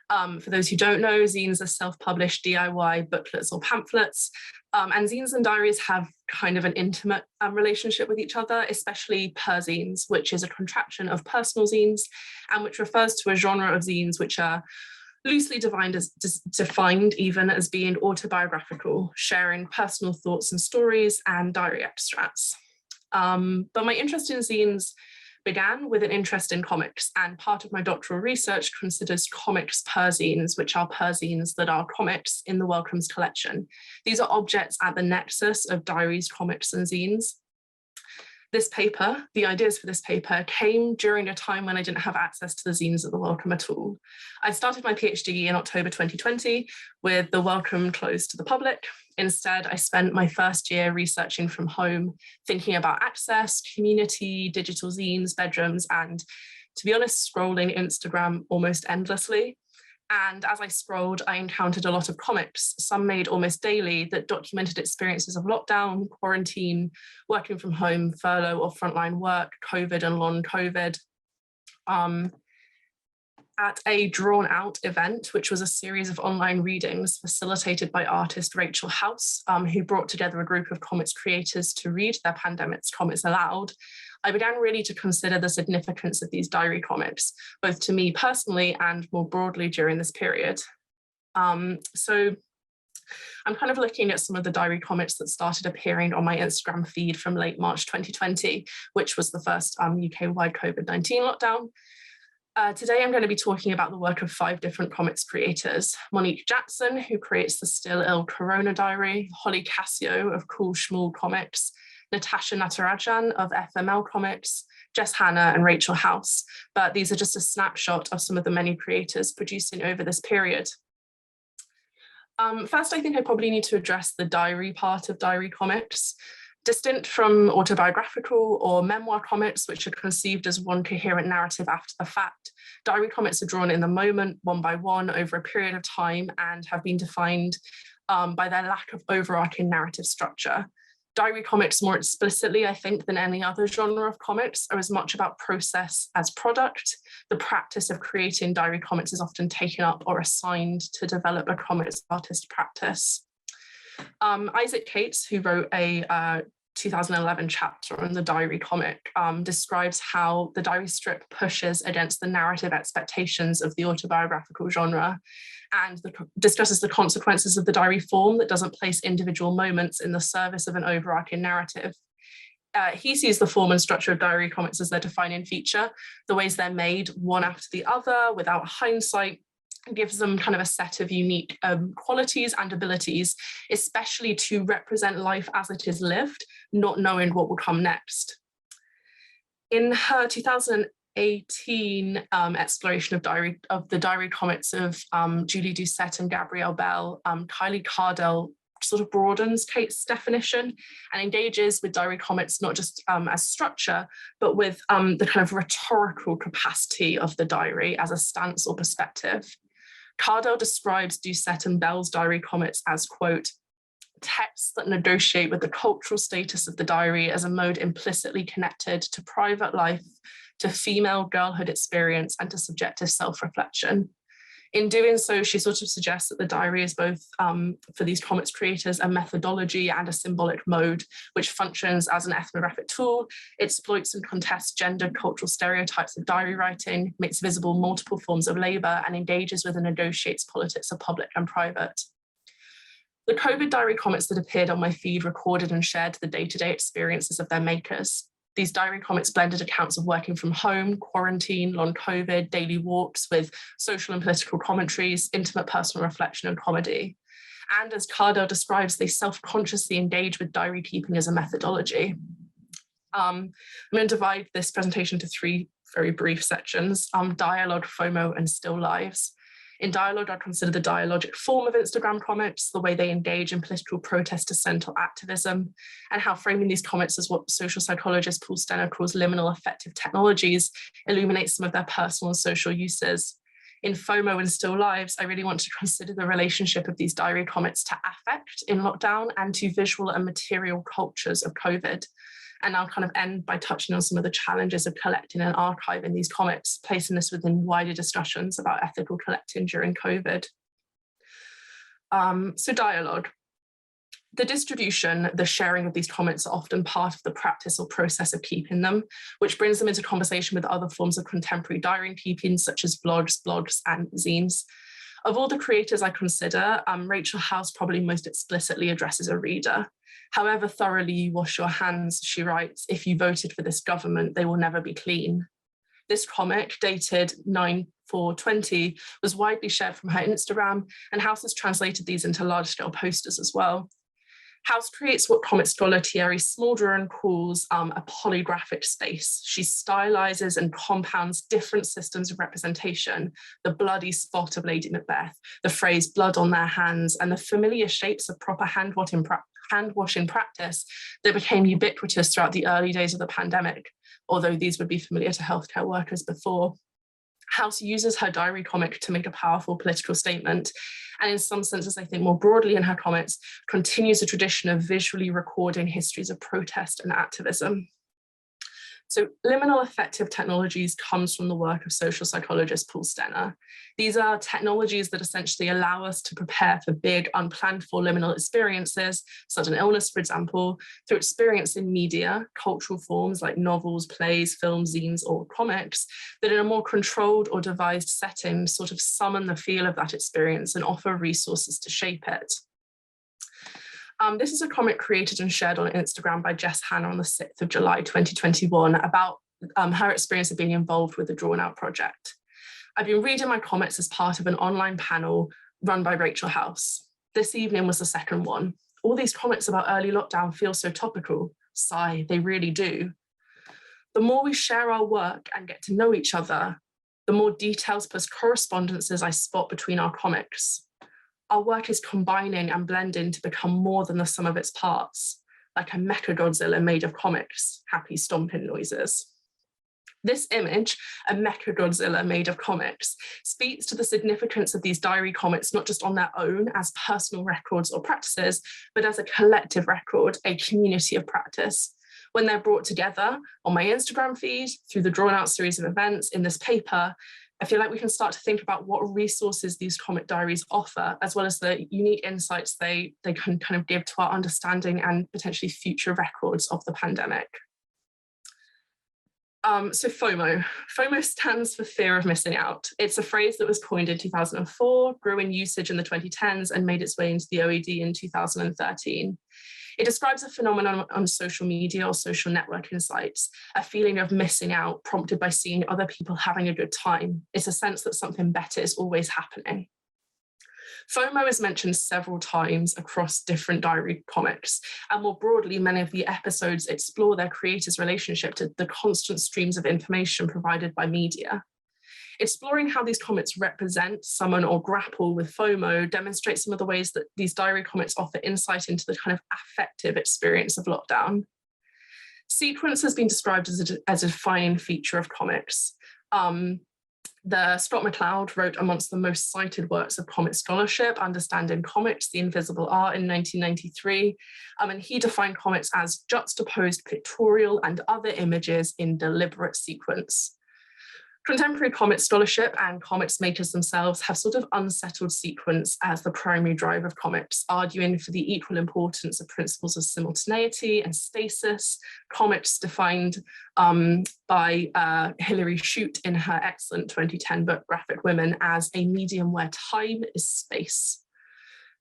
For those who don't know, zines are self-published DIY booklets or pamphlets, and zines and diaries have kind of an intimate relationship with each other, especially perzines, which is a contraction of personal zines, and which refers to a genre of zines which are loosely defined as being autobiographical, sharing personal thoughts and stories and diary extracts. But my interest in zines began with an interest in comics, and part of my doctoral research considers comics perzines, which are perzines that are comics in the Wellcome's collection. These are objects at the nexus of diaries, comics, and zines. This paper, the ideas for this paper, came during a time when I didn't have access to the zines at the Wellcome at all. I started my PhD in October 2020 with the Wellcome closed to the public. Instead, I spent my first year researching from home, thinking about access, community, digital zines, bedrooms, and to be honest, scrolling Instagram almost endlessly. And as I scrolled, I encountered a lot of comics, some made almost daily, that documented experiences of lockdown, quarantine, working from home, furlough or frontline work, COVID and long COVID. At a Drawn Out event, which was a series of online readings facilitated by artist Rachel House, who brought together a group of comics creators to read their pandemic's comics aloud, I began really to consider the significance of these diary comics, both to me personally and more broadly during this period. So I'm kind of looking at some of the diary comics that started appearing on my Instagram feed from late March 2020, which was the first UK-wide COVID-19 lockdown. Today, I'm going to be talking about the work of 5 different comics creators: Monique Jackson, who creates the Still Ill Corona Diary, Holly Cassio of Cool Schmool Comics, Natasha Natarajan of FML Comics, Jess Hanna and Rachel House. But these are just a snapshot of some of the many creators producing over this period. First, I think I probably need to address the diary part of diary comics. Distinct from autobiographical or memoir comics, which are conceived as one coherent narrative after the fact, diary comics are drawn in the moment, one by one, over a period of time, and have been defined by their lack of overarching narrative structure. Diary comics, more explicitly, I think, than any other genre of comics, are as much about process as product. The practice of creating diary comics is often taken up or assigned to develop a comics artist practice. Isaac Cates, who wrote a 2011 chapter on the diary comic, describes how the diary strip pushes against the narrative expectations of the autobiographical genre, and discusses the consequences of the diary form that doesn't place individual moments in the service of an overarching narrative. He sees the form and structure of diary comics as their defining feature. The ways they're made one after the other without hindsight gives them kind of a set of unique qualities and abilities, especially to represent life as it is lived, not knowing what will come next. In her 2018 exploration of the diary comics of Julie Doucette and Gabrielle Bell, Kylie Cardell sort of broadens Cates' definition and engages with diary comics not just as structure, but with the kind of rhetorical capacity of the diary as a stance or perspective. Cardell describes Doucette and Bell's diary comics as, quote, texts that negotiate with the cultural status of the diary as a mode implicitly connected to private life, to female girlhood experience, and to subjective self-reflection. In doing so, she sort of suggests that the diary is both, for these comics creators, a methodology and a symbolic mode, which functions as an ethnographic tool, exploits and contests gendered cultural stereotypes of diary writing, makes visible multiple forms of labor, and engages with and negotiates politics of public and private. The COVID diary comics that appeared on my feed recorded and shared the day-to-day experiences of their makers. These diary comics blended accounts of working from home, quarantine, long COVID, daily walks with social and political commentaries, intimate personal reflection and comedy. And as Cardell describes, they self-consciously engage with diary keeping as a methodology. I'm going to divide this presentation into 3 very brief sections: dialogue, FOMO, and still lives. In dialogue, I consider the dialogic form of Instagram comics, the way they engage in political protest, dissent, or activism, and how framing these comics as what social psychologist Paul Stenner calls liminal affective technologies illuminates some of their personal and social uses. In FOMO and still lives, I really want to consider the relationship of these diary comics to affect in lockdown and to visual and material cultures of COVID. And I'll kind of end by touching on some of the challenges of collecting and archiving these comics, placing this within wider discussions about ethical collecting during COVID. So dialogue. The distribution, the sharing of these comics are often part of the practice or process of keeping them, which brings them into conversation with other forms of contemporary diary keeping, such as vlogs, blogs, and zines. Of all the creators I consider, Rachel House probably most explicitly addresses a reader. However thoroughly you wash your hands, she writes, if you voted for this government, they will never be clean. This comic, dated 9/4/20, was widely shared from her Instagram, and House has translated these into large-scale posters as well. House creates what comic scholar Thierry Smaldron calls a polygraphic space. She stylizes and compounds different systems of representation: the bloody spot of Lady Macbeth, the phrase blood on their hands, and the familiar shapes of proper hand washing practice that became ubiquitous throughout the early days of the pandemic, although these would be familiar to healthcare workers before. House uses her diary comic to make a powerful political statement, and in some senses, I think more broadly in her comics, continues a tradition of visually recording histories of protest and activism. So liminal affective technologies comes from the work of social psychologist Paul Stenner. These are technologies that essentially allow us to prepare for big, unplanned for liminal experiences, such as an illness, for example, through experience in media, cultural forms like novels, plays, films, zines, or comics, that in a more controlled or devised setting sort of summon the feel of that experience and offer resources to shape it. This is a comic created and shared on Instagram by Jess Hanna on the 6th of July, 2021, about her experience of being involved with the Drawn Out project. I've been reading my comics as part of an online panel run by Rachel House. This evening was the second one. All these comics about early lockdown feel so topical. Sigh, they really do. The more we share our work and get to know each other, the more details plus correspondences I spot between our comics. Our work is combining and blending to become more than the sum of its parts, like a mechagodzilla made of comics, happy stomping noises. This image, a mechagodzilla made of comics, speaks to the significance of these diary comics, not just on their own as personal records or practices, but as a collective record, a community of practice. When they're brought together on my Instagram feed, through the Drawn Out series of events, in this paper, I feel like we can start to think about what resources these comic diaries offer, as well as the unique insights they can kind of give to our understanding and potentially future records of the pandemic. So FOMO. FOMO stands for fear of missing out. It's a phrase that was coined in 2004, grew in usage in the 2010s, and made its way into the OED in 2013. It describes a phenomenon on social media or social networking sites, a feeling of missing out prompted by seeing other people having a good time. It's a sense that something better is always happening. FOMO is mentioned several times across different diary comics, and more broadly, many of the episodes explore their creators' relationship to the constant streams of information provided by media. Exploring how these comics represent, summon, or grapple with FOMO demonstrates some of the ways that these diary comics offer insight into the kind of affective experience of lockdown. Sequence has been described as a defining feature of comics. The Scott McCloud wrote amongst the most cited works of comic scholarship, Understanding Comics, The Invisible Art in 1993. And he defined comics as juxtaposed pictorial and other images in deliberate sequence. Contemporary comic scholarship and comics makers themselves have sort of unsettled sequence as the primary driver of comics, arguing for the equal importance of principles of simultaneity and stasis. Comics defined by Hilary Shute in her excellent 2010 book, Graphic Women, as a medium where time is space.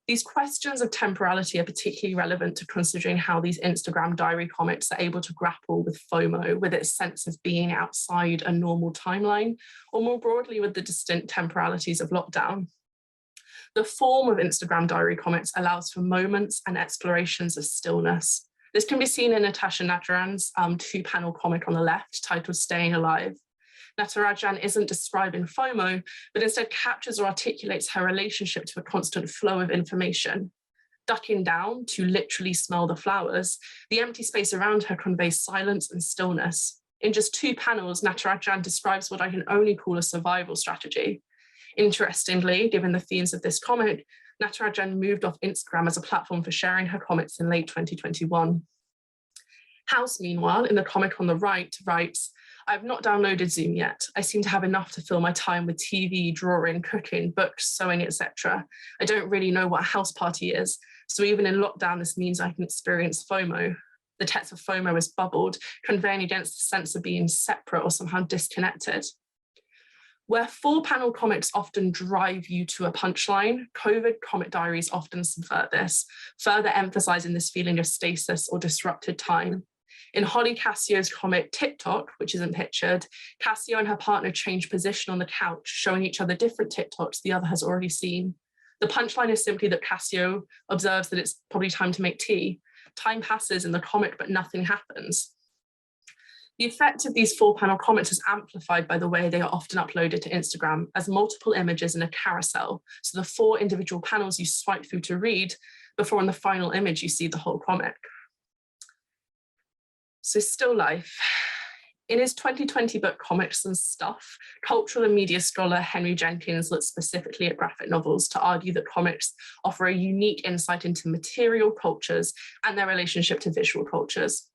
These questions of temporality are particularly relevant to considering how these Instagram diary comics are able to grapple with FOMO, with its sense of being outside a normal timeline, or more broadly with the distinct temporalities of lockdown. The form of Instagram diary comics allows for moments and explorations of stillness. This can be seen in Natasha Natarajan's two-panel comic on the left, titled Staying Alive. Natarajan isn't describing FOMO, but instead captures or articulates her relationship to a constant flow of information. Ducking down to literally smell the flowers, the empty space around her conveys silence and stillness. In just 2 panels, Natarajan describes what I can only call a survival strategy. Interestingly, given the themes of this comic, Natarajan moved off Instagram as a platform for sharing her comics in late 2021. House, meanwhile, in the comic on the right, writes, I've not downloaded Zoom yet. I seem to have enough to fill my time with TV, drawing, cooking, books, sewing, etc. I don't really know what a house party is. So even in lockdown, this means I can experience FOMO. The text of FOMO is bubbled, conveying against the sense of being separate or somehow disconnected. Where 4-panel comics often drive you to a punchline, COVID comic diaries often subvert this, further emphasizing this feeling of stasis or disrupted time. In Holly Cassio's comic TikTok, which isn't pictured, Cassio and her partner change position on the couch, showing each other different TikToks the other has already seen. The punchline is simply that Cassio observes that it's probably time to make tea. Time passes in the comic, but nothing happens. The effect of these 4-panel comics is amplified by the way they are often uploaded to Instagram as multiple images in a carousel. So the 4 individual panels you swipe through to read, before in the final image you see the whole comic. So Still Life. In his 2020 book, Comics and Stuff, cultural and media scholar Henry Jenkins looked specifically at graphic novels to argue that comics offer a unique insight into material cultures and their relationship to visual cultures.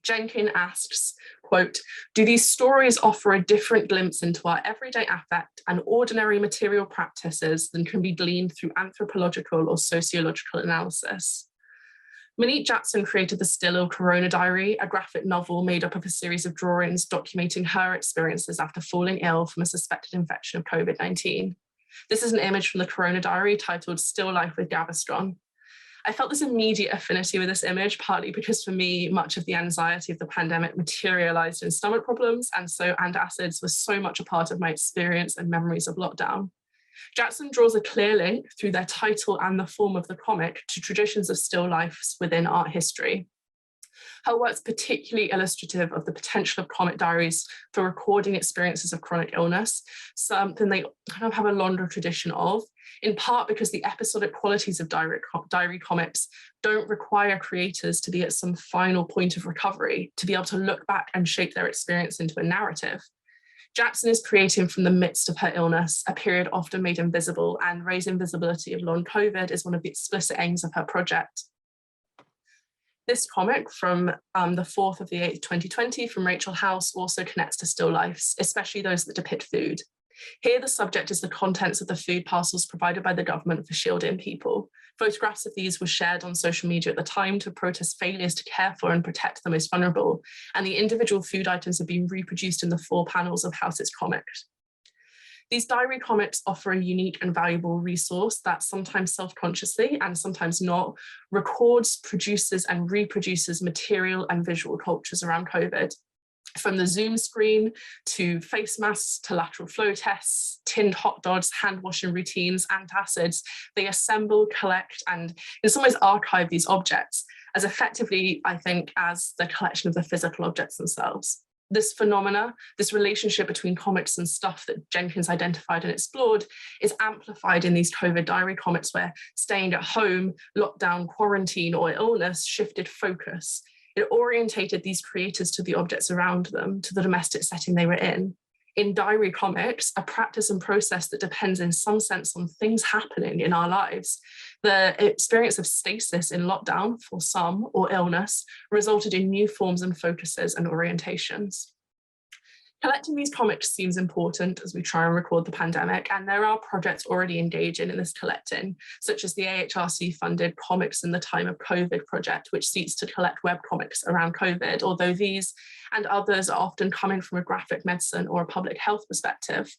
Jenkins asks, quote, do these stories offer a different glimpse into our everyday affect and ordinary material practices than can be gleaned through anthropological or sociological analysis? Monique Jackson created the Still Corona Diary, a graphic novel made up of a series of drawings documenting her experiences after falling ill from a suspected infection of COVID-19. This is an image from the Corona Diary titled Still Life with Gaviscon. I felt this immediate affinity with this image, partly because for me, much of the anxiety of the pandemic materialized in stomach problems, and antacids was so much a part of my experience and memories of lockdown. Jackson draws a clear link through their title and the form of the comic to traditions of still lifes within art history. Her work's particularly illustrative of the potential of comic diaries for recording experiences of chronic illness, something they kind of have a longer tradition of, in part because the episodic qualities of diary comics don't require creators to be at some final point of recovery to be able to look back and shape their experience into a narrative. Jackson is creating from the midst of her illness, a period often made invisible, and raising visibility of long COVID is one of the explicit aims of her project. This comic from the 4th of the 8th, 2020 from Rachel House also connects to still lifes, especially those that depict food. Here, the subject is the contents of the food parcels provided by the government for shielding people. Photographs of these were shared on social media at the time to protest failures to care for and protect the most vulnerable, and the individual food items have been reproduced in the 4 panels of House's comics. These diary comics offer a unique and valuable resource that sometimes self-consciously and sometimes not records, produces, and reproduces material and visual cultures around COVID. From the Zoom screen to face masks to lateral flow tests, tinned hot dogs, hand washing routines, antacids, they assemble, collect, and in some ways archive these objects as effectively, I think, as the collection of the physical objects themselves. This phenomena, this relationship between comics and stuff that Jenkins identified and explored, is amplified in these COVID diary comics where staying at home, lockdown, quarantine, or illness shifted focus. It orientated these creators to the objects around them, to the domestic setting they were in. in diary comics, a practice and process that depends in some sense on things happening in our lives. The experience of stasis in lockdown for some, or illness, resulted in new forms and focuses and orientations. Collecting these comics seems important as we try and record the pandemic, and there are projects already engaging in this collecting, such as the AHRC-funded Comics in the Time of COVID project, which seeks to collect webcomics around COVID, although these and others are often coming from a graphic medicine or a public health perspective.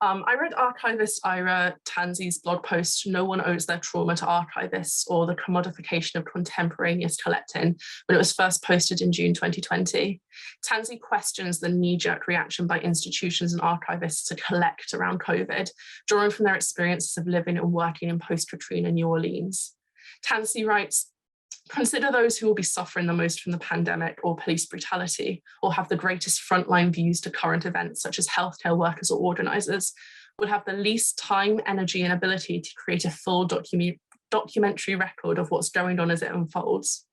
I read archivist Ira Tanzi's blog post, "No One Owes Their Trauma to Archivists, or the Commodification of Contemporaneous Collecting," when it was first posted in June 2020. Tanzi questions the knee-jerk reaction by institutions and archivists to collect around COVID, drawing from their experiences of living and working in post-Katrina New Orleans. Tanzi writes, "Consider those who will be suffering the most from the pandemic or police brutality, or have the greatest frontline views to current events, such as healthcare workers or organisers, will have the least time, energy and ability to create a full documentary record of what's going on as it unfolds."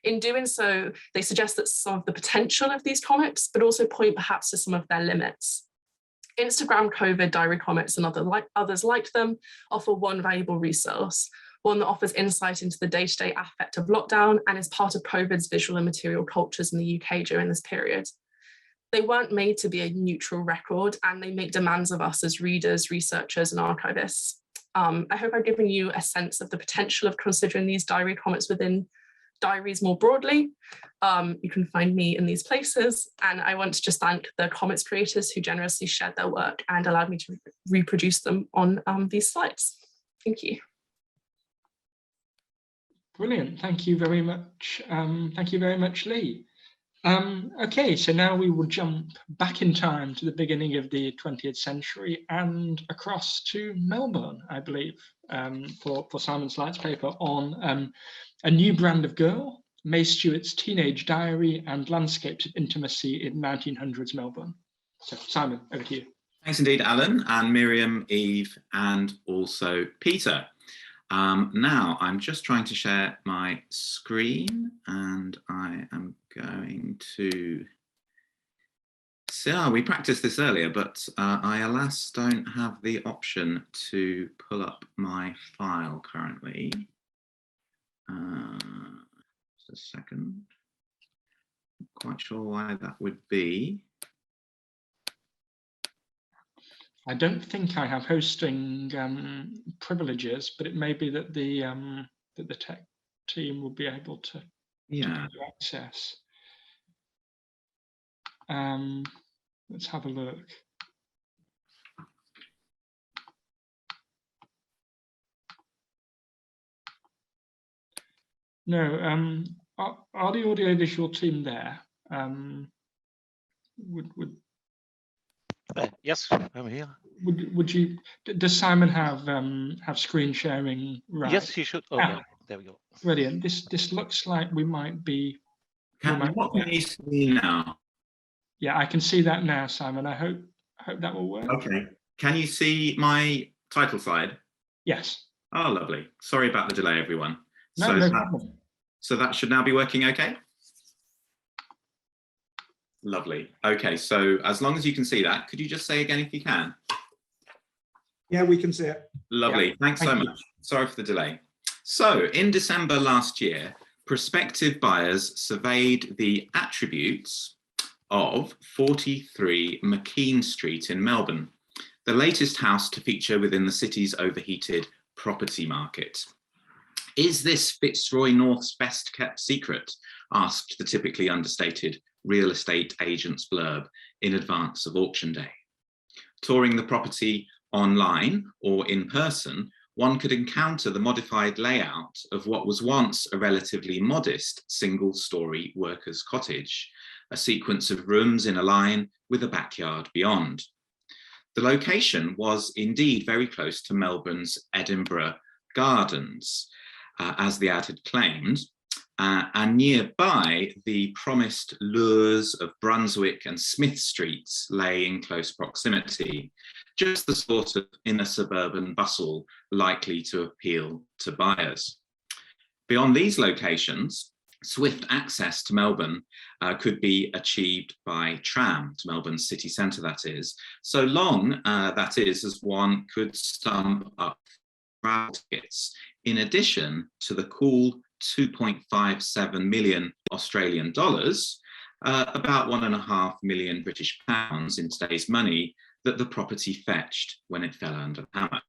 In doing so, they suggest that some of the potential of these comics, but also point perhaps to some of their limits. Instagram COVID diary comics and others like them offer one valuable resource, one that offers insight into the day-to-day affect of lockdown and is part of COVID's visual and material cultures in the UK during this period. They weren't made to be a neutral record, and they make demands of us as readers, researchers, and archivists. I hope I've given you a sense of the potential of considering these diary comics within diaries more broadly. You can find me in these places, and I want to just thank the comics creators who generously shared their work and allowed me to reproduce them on these slides. Thank you. Brilliant. Thank you very much. Thank you very much, Lee. Okay, so now we will jump back in time to the beginning of the 20th century and across to Melbourne, I believe, for Simon Sleight's paper on a new brand of girl, May Stewart's teenage diary and landscapes of intimacy in 1900s Melbourne. So Simon, over to you. Thanks indeed, Alan, and Miriam, Eve, and also Peter. Now I'm just trying to share my screen, and I am going to, so we practiced this earlier, but I alas don't have the option to pull up my file currently. Just a second, not quite sure why that would be. I don't think I have hosting privileges, but it may be that the tech team will be able to access. Let's have a look. No, are the audiovisual team there? Would yes, I'm here. Would you? Does Simon have screen sharing? Right? Yes, he should. Oh, yeah, there we go. Brilliant. This looks like we might be. What can you see now? Yeah, I can see that now, Simon. I hope that will work. Okay. Can you see my title slide? Yes. Oh, lovely. Sorry about the delay, everyone. No problem. So that should now be working okay? Lovely. Okay, so as long as you can see that, could you just say again if you can? Yeah, we can see it. Lovely. Yeah. Thanks so much. Sorry for the delay. So in December last year, prospective buyers surveyed the attributes of 43 McKean Street in Melbourne, the latest house to feature within the city's overheated property market. Is this Fitzroy North's best kept secret? Asked the typically understated real estate agent's blurb in advance of auction day. Touring the property online or in person, one could encounter the modified layout of what was once a relatively modest single-story workers' cottage, a sequence of rooms in a line with a backyard beyond. The location was indeed very close to Melbourne's Edinburgh Gardens, as the ad had claimed, and nearby the promised lures of Brunswick and Smith Streets lay in close proximity, just the sort of inner suburban bustle likely to appeal to buyers. Beyond these locations, Swift access to Melbourne could be achieved by tram to Melbourne city centre, that is, so long, that is, as one could stump up travel tickets, in addition to the cool 2.57 million Australian dollars, about 1.5 million British pounds in today's money, that the property fetched when it fell under the hammer.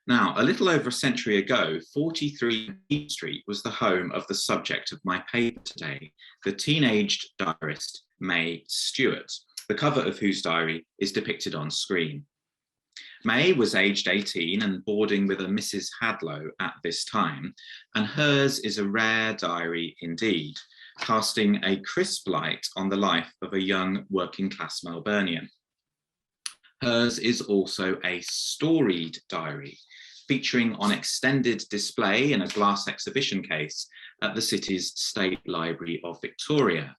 Now, a little over a century ago, 43 Makean Street was the home of the subject of my paper today, the teenaged diarist May Stewart, the cover of whose diary is depicted on screen. May was aged 18 and boarding with a Mrs. Hadlow at this time, and hers is a rare diary indeed, casting a crisp light on the life of a young working-class Melburnian. Hers is also a storied diary, featuring on extended display in a glass exhibition case at the city's State Library of Victoria,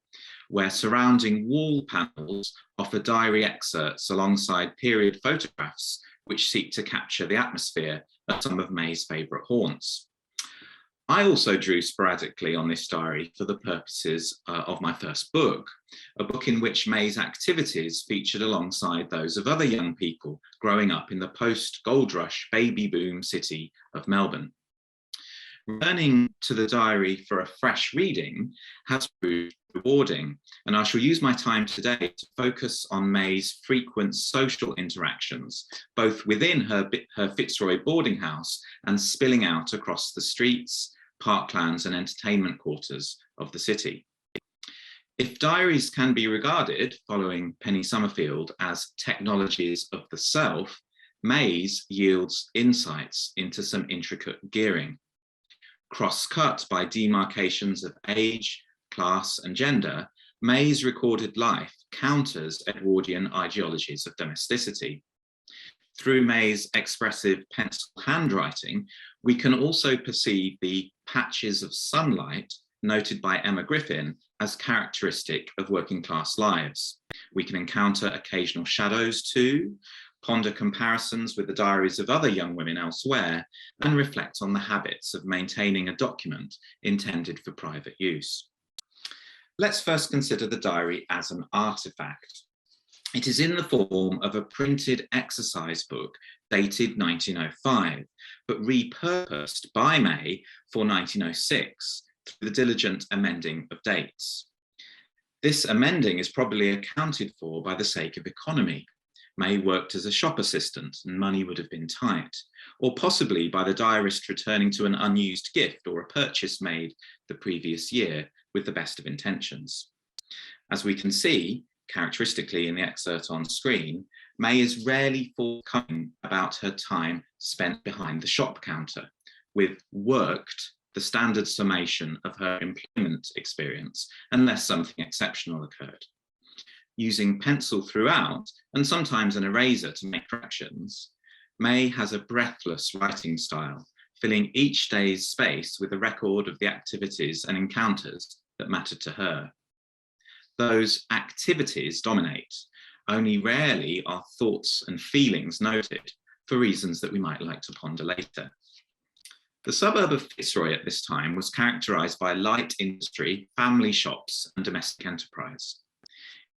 where surrounding wall panels offer diary excerpts alongside period photographs which seek to capture the atmosphere of some of May's favourite haunts. I also drew sporadically on this diary for the purposes of my first book, a book in which May's activities featured alongside those of other young people growing up in the post-gold rush baby boom city of Melbourne. Returning to the diary for a fresh reading has proved rewarding, and I shall use my time today to focus on May's frequent social interactions, both within her Fitzroy boarding house and spilling out across the streets, parklands and entertainment quarters of the city. If diaries can be regarded, following Penny Summerfield, as technologies of the self, May's yields insights into some intricate gearing. Cross-cut by demarcations of age, class and gender, May's recorded life counters Edwardian ideologies of domesticity. Through May's expressive pencil handwriting, we can also perceive the patches of sunlight noted by Emma Griffin as characteristic of working class lives. We can encounter occasional shadows too, ponder comparisons with the diaries of other young women elsewhere, and reflect on the habits of maintaining a document intended for private use. Let's first consider the diary as an artifact. It is in the form of a printed exercise book dated 1905, but repurposed by May for 1906 through the diligent amending of dates. This amending is probably accounted for by the sake of economy. May worked as a shop assistant and money would have been tight, or possibly by the diarist returning to an unused gift or a purchase made the previous year with the best of intentions. As we can see, characteristically in the excerpt on screen, May is rarely forthcoming about her time spent behind the shop counter, with worked the standard summation of her employment experience, unless something exceptional occurred. Using pencil throughout, and sometimes an eraser to make corrections, May has a breathless writing style, filling each day's space with a record of the activities and encounters that mattered to her. Those activities dominate. Only rarely are thoughts and feelings noted, for reasons that we might like to ponder later. The suburb of Fitzroy at this time was characterised by light industry, family shops and domestic enterprise.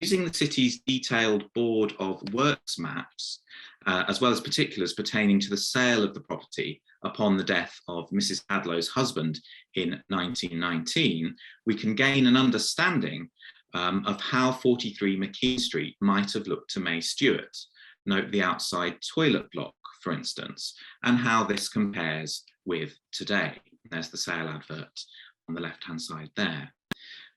Using the city's detailed board of works maps, as well as particulars pertaining to the sale of the property upon the death of Mrs. Hadlow's husband in 1919, we can gain an understanding of how 43 Makean Street might have looked to May Stewart. Note the outside toilet block, for instance, and how this compares with today. There's the sale advert on the left-hand side there.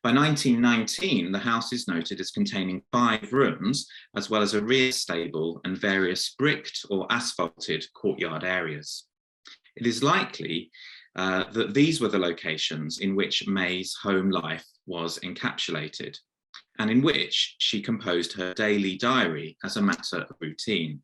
By 1919, the house is noted as containing 5 rooms, as well as a rear stable and various bricked or asphalted courtyard areas. It is likely that these were the locations in which May's home life was encapsulated, and in which she composed her daily diary as a matter of routine.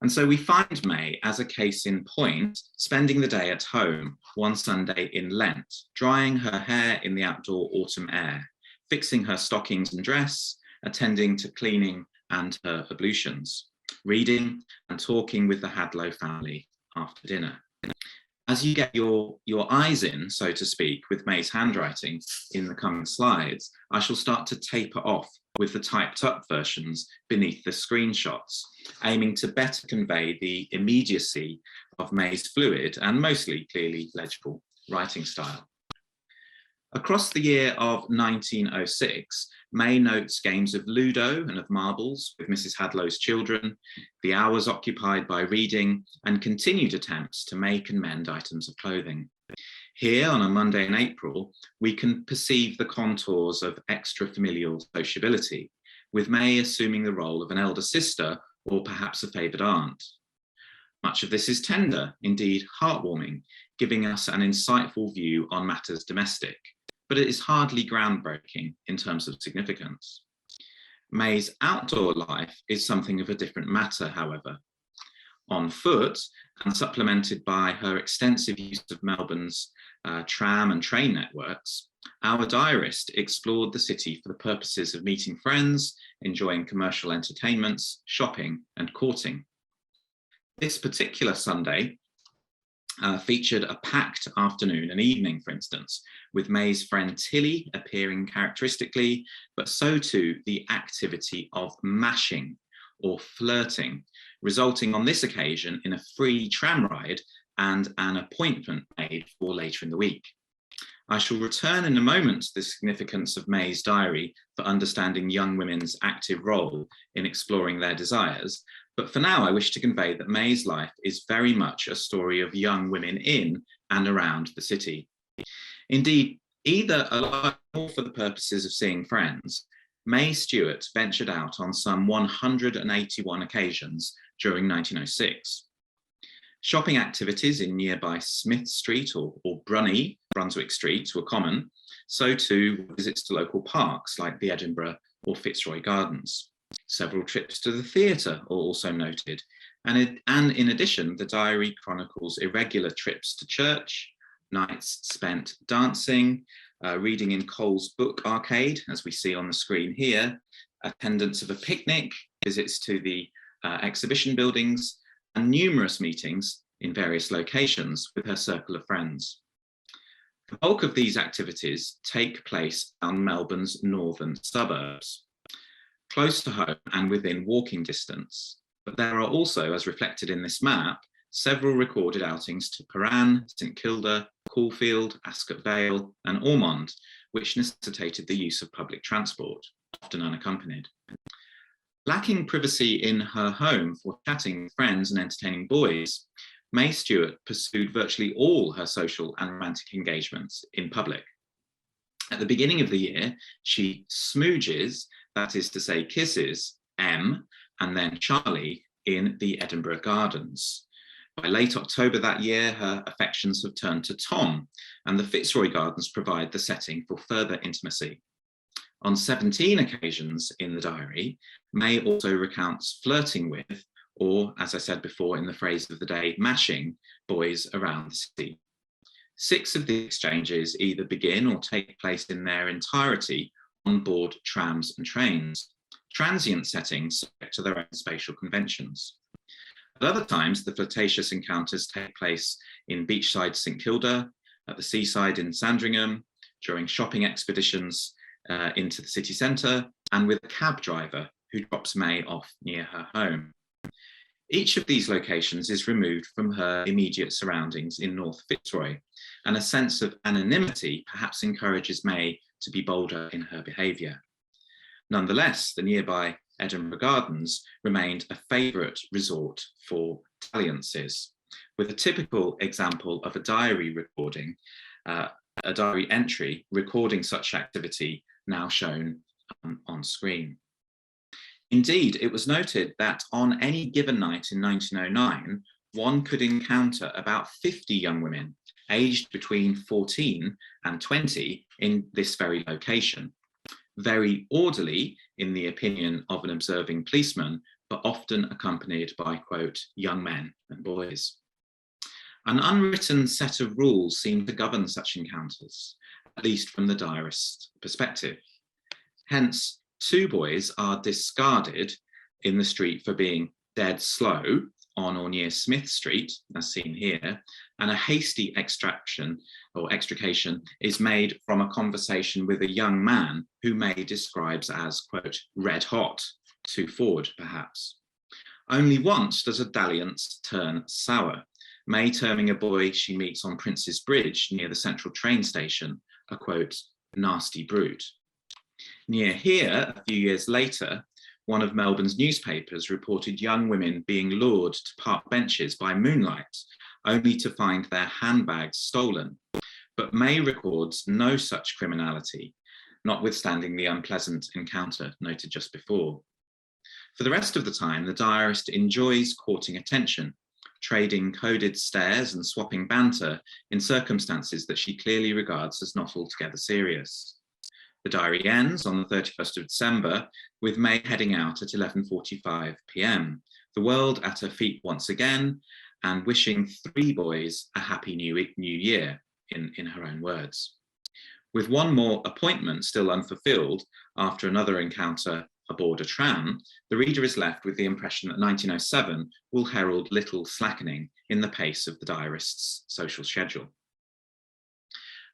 And so we find May, as a case in point, spending the day at home one Sunday in Lent, drying her hair in the outdoor autumn air, fixing her stockings and dress, attending to cleaning and her ablutions, reading and talking with the Hadlow family after dinner. As you get your eyes in, so to speak, with May's handwriting in the coming slides, I shall start to taper off with the typed up versions beneath the screenshots, aiming to better convey the immediacy of May's fluid and mostly clearly legible writing style. Across the year of 1906, May notes games of Ludo and of marbles with Mrs. Hadlow's children, the hours occupied by reading, and continued attempts to make and mend items of clothing. Here, on a Monday in April, we can perceive the contours of extra-familial sociability, with May assuming the role of an elder sister or perhaps a favoured aunt. Much of this is tender, indeed heartwarming, giving us an insightful view on matters domestic, but it is hardly groundbreaking in terms of significance. May's outdoor life is something of a different matter, however. On foot, and supplemented by her extensive use of Melbourne's tram and train networks, our diarist explored the city for the purposes of meeting friends, enjoying commercial entertainments, shopping, and courting. This particular Sunday featured a packed afternoon and evening, for instance, with May's friend Tilly appearing characteristically, but so too the activity of mashing or flirting, resulting on this occasion in a free tram ride and an appointment made for later in the week. I shall return in a moment to the significance of May's diary for understanding young women's active role in exploring their desires, but for now I wish to convey that May's life is very much a story of young women in and around the city. Indeed, either alone or for the purposes of seeing friends, May Stewart ventured out on some 181 occasions during 1906. Shopping activities in nearby Smith Street or Brunny, Brunswick Street, were common, so too visits to local parks like the Edinburgh or Fitzroy Gardens. Several trips to the theatre are also noted, and in addition, the diary chronicles irregular trips to church, nights spent dancing, reading in Cole's Book Arcade, as we see on the screen here, attendance of a picnic, visits to the exhibition buildings, and numerous meetings in various locations with her circle of friends. The bulk of these activities take place down Melbourne's northern suburbs, close to home and within walking distance. But there are also, as reflected in this map, several recorded outings to Paran, St Kilda, Caulfield, Ascot Vale, and Ormond, which necessitated the use of public transport, often unaccompanied. Lacking privacy in her home for chatting with friends and entertaining boys, May Stewart pursued virtually all her social and romantic engagements in public. At the beginning of the year, she smooges, that is to say kisses, M and then Charlie in the Edinburgh Gardens. By late October that year, her affections have turned to Tom, and the Fitzroy Gardens provide the setting for further intimacy. On 17 occasions in the diary, May also recounts flirting with, or as I said before in the phrase of the day, mashing boys around the city. 6 of the exchanges either begin or take place in their entirety on board trams and trains, transient settings subject to their own spatial conventions. At other times, the flirtatious encounters take place in beachside St Kilda, at the seaside in Sandringham, during shopping expeditions into the city centre, and with a cab driver who drops May off near her home. Each of these locations is removed from her immediate surroundings in North Fitzroy, and a sense of anonymity perhaps encourages May to be bolder in her behaviour. Nonetheless, the nearby Edinburgh Gardens remained a favourite resort for dalliances, with a typical example of a diary recording, a diary entry recording such activity now shown on screen. Indeed, it was noted that on any given night in 1909, one could encounter about 50 young women aged between 14 and 20 in this very location. Very orderly, in the opinion of an observing policeman, but often accompanied by, quote, young men and boys. An unwritten set of rules seem to govern such encounters, at least from the diarist's perspective. Hence, 2 boys are discarded in the street for being dead slow, on or near Smith Street, as seen here, and a hasty extraction or extrication is made from a conversation with a young man who May describes as, quote, red hot, too forward perhaps. Only once does a dalliance turn sour, May terming a boy she meets on Prince's Bridge near the central train station a, quote, nasty brute. Near here, a few years later, one of Melbourne's newspapers reported young women being lured to park benches by moonlight, only to find their handbags stolen. But May records no such criminality, notwithstanding the unpleasant encounter noted just before. For the rest of the time, the diarist enjoys courting attention, trading coded stares and swapping banter in circumstances that she clearly regards as not altogether serious. The diary ends on the 31st of December with May heading out at 11:45 p.m, the world at her feet once again, and wishing 3 boys a happy new year, in her own words. With one more appointment still unfulfilled after another encounter aboard a tram, the reader is left with the impression that 1907 will herald little slackening in the pace of the diarist's social schedule.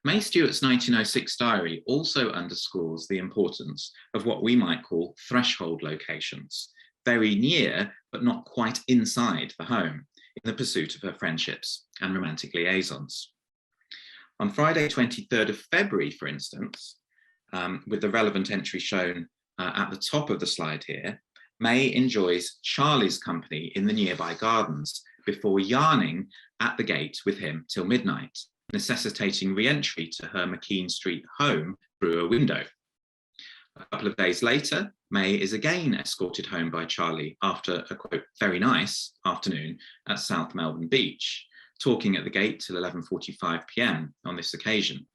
May Stewart's 1906 diary also underscores the importance of what we might call threshold locations, very near but not quite inside the home, in the pursuit of her friendships and romantic liaisons. On Friday, 23rd of February, for instance, with the relevant entry shown at the top of the slide here, May enjoys Charlie's company in the nearby gardens before yarning at the gate with him till midnight, necessitating re-entry to her McKean Street home through a window. A couple of days later, May is again escorted home by Charlie after a, quote, very nice afternoon at South Melbourne Beach, talking at the gate till 11:45 p.m. on this occasion.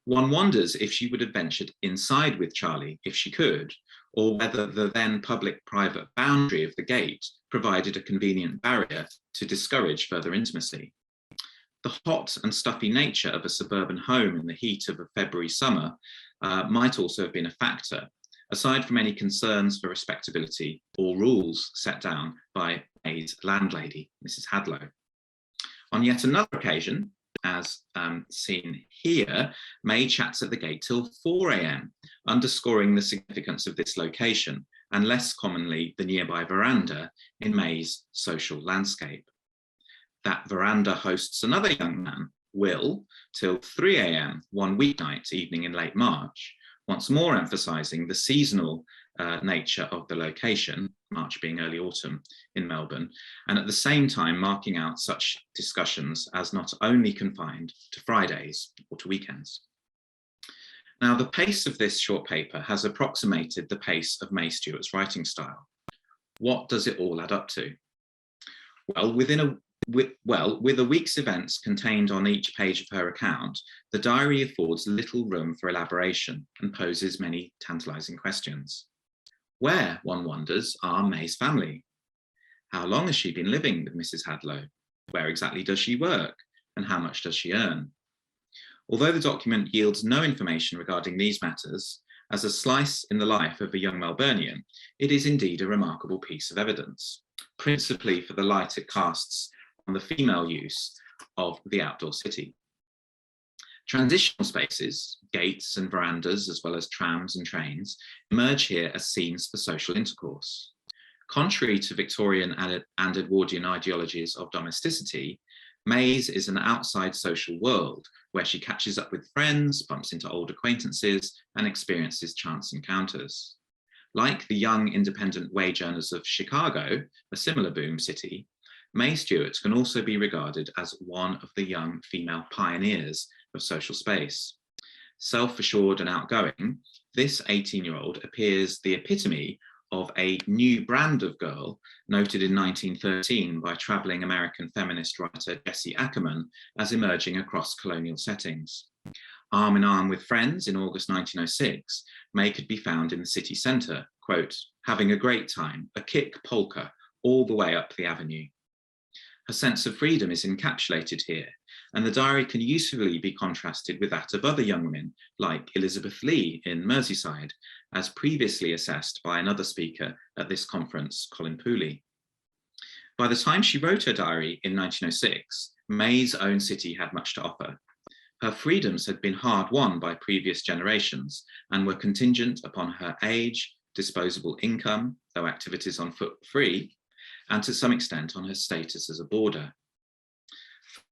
One wonders if she would have ventured inside with Charlie if she could, or whether the then public-private boundary of the gate provided a convenient barrier to discourage further intimacy. The hot and stuffy nature of a suburban home in the heat of a February summer might also have been a factor, aside from any concerns for respectability or rules set down by May's landlady, Mrs. Hadlow. On yet another occasion, as seen here, May chats at the gate till 4 a.m, underscoring the significance of this location, and less commonly the nearby veranda in May's social landscape. That veranda hosts another young man, Will, till 3 a.m. one weeknight evening in late March, once more emphasising the seasonal nature of the location, March being early autumn in Melbourne, and at the same time marking out such discussions as not only confined to Fridays or to weekends. Now, the pace of this short paper has approximated the pace of May Stewart's writing style. What does it all add up to? Well, with a week's events contained on each page of her account, the diary affords little room for elaboration and poses many tantalising questions. Where, one wonders, are May's family? How long has she been living with Mrs. Hadlow? Where exactly does she work? And how much does she earn? Although the document yields no information regarding these matters, as a slice in the life of a young Melburnian, it is indeed a remarkable piece of evidence, principally for the light it casts on the female use of the outdoor city. Transitional spaces, gates and verandas, as well as trams and trains, emerge here as scenes for social intercourse. Contrary to Victorian and Edwardian ideologies of domesticity, May's is an outside social world where she catches up with friends, bumps into old acquaintances, and experiences chance encounters. Like the young independent wage earners of Chicago, a similar boom city, May Stewart can also be regarded as one of the young female pioneers of social space. Self-assured and outgoing, this 18-year-old appears the epitome of a new brand of girl noted in 1913 by travelling American feminist writer Jessie Ackerman as emerging across colonial settings. Arm in arm with friends in August 1906, May could be found in the city centre, quote, having a great time, a kick polka, all the way up the avenue. Her sense of freedom is encapsulated here, and the diary can usefully be contrasted with that of other young women like Elizabeth Lee in Merseyside, as previously assessed by another speaker at this conference, Colin Pooley. By the time she wrote her diary in 1906, May's own city had much to offer. Her freedoms had been hard won by previous generations and were contingent upon her age, disposable income, though activities on foot were free, and to some extent on her status as a boarder.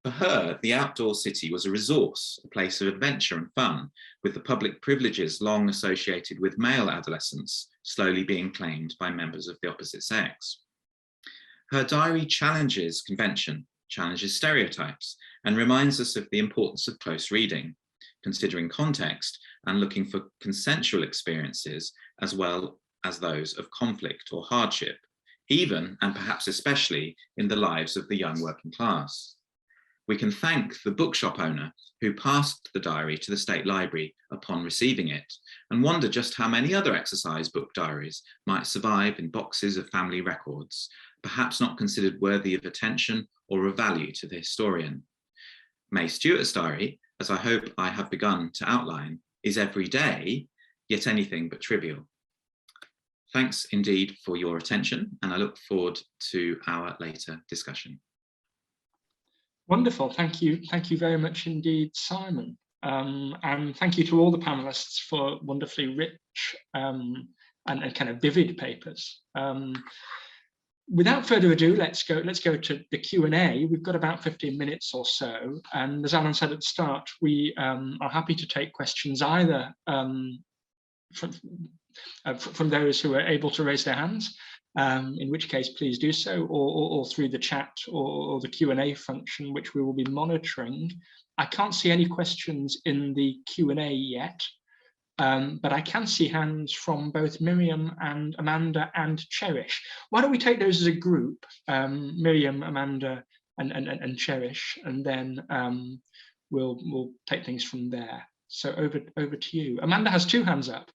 For her, the outdoor city was a resource, a place of adventure and fun, with the public privileges long associated with male adolescence slowly being claimed by members of the opposite sex. Her diary challenges convention, challenges stereotypes, and reminds us of the importance of close reading, considering context and looking for consensual experiences as well as those of conflict or hardship, even and perhaps especially in the lives of the young working class. We can thank the bookshop owner who passed the diary to the State Library upon receiving it, and wonder just how many other exercise book diaries might survive in boxes of family records, perhaps not considered worthy of attention or of value to the historian. May Stewart's diary, as I hope I have begun to outline, is every day, yet anything but trivial. Thanks indeed for your attention, and I look forward to our later discussion. Wonderful, thank you very much indeed, Simon. And thank you to all the panelists for wonderfully rich and kind of vivid papers. Without further ado, let's go to the Q&A. We've got about 15 minutes or so, and as Alan said at the start, we are happy to take questions either from those who are able to raise their hands, in which case please do so, or through the chat or the Q&A function, which we will be monitoring. I can't see any questions in the Q&A yet, but I can see hands from both Miriam and Amanda and Cherish. Why don't we take those as a group, Miriam, Amanda, and Cherish, and then we'll take things from there. So over to you. Amanda has two hands up.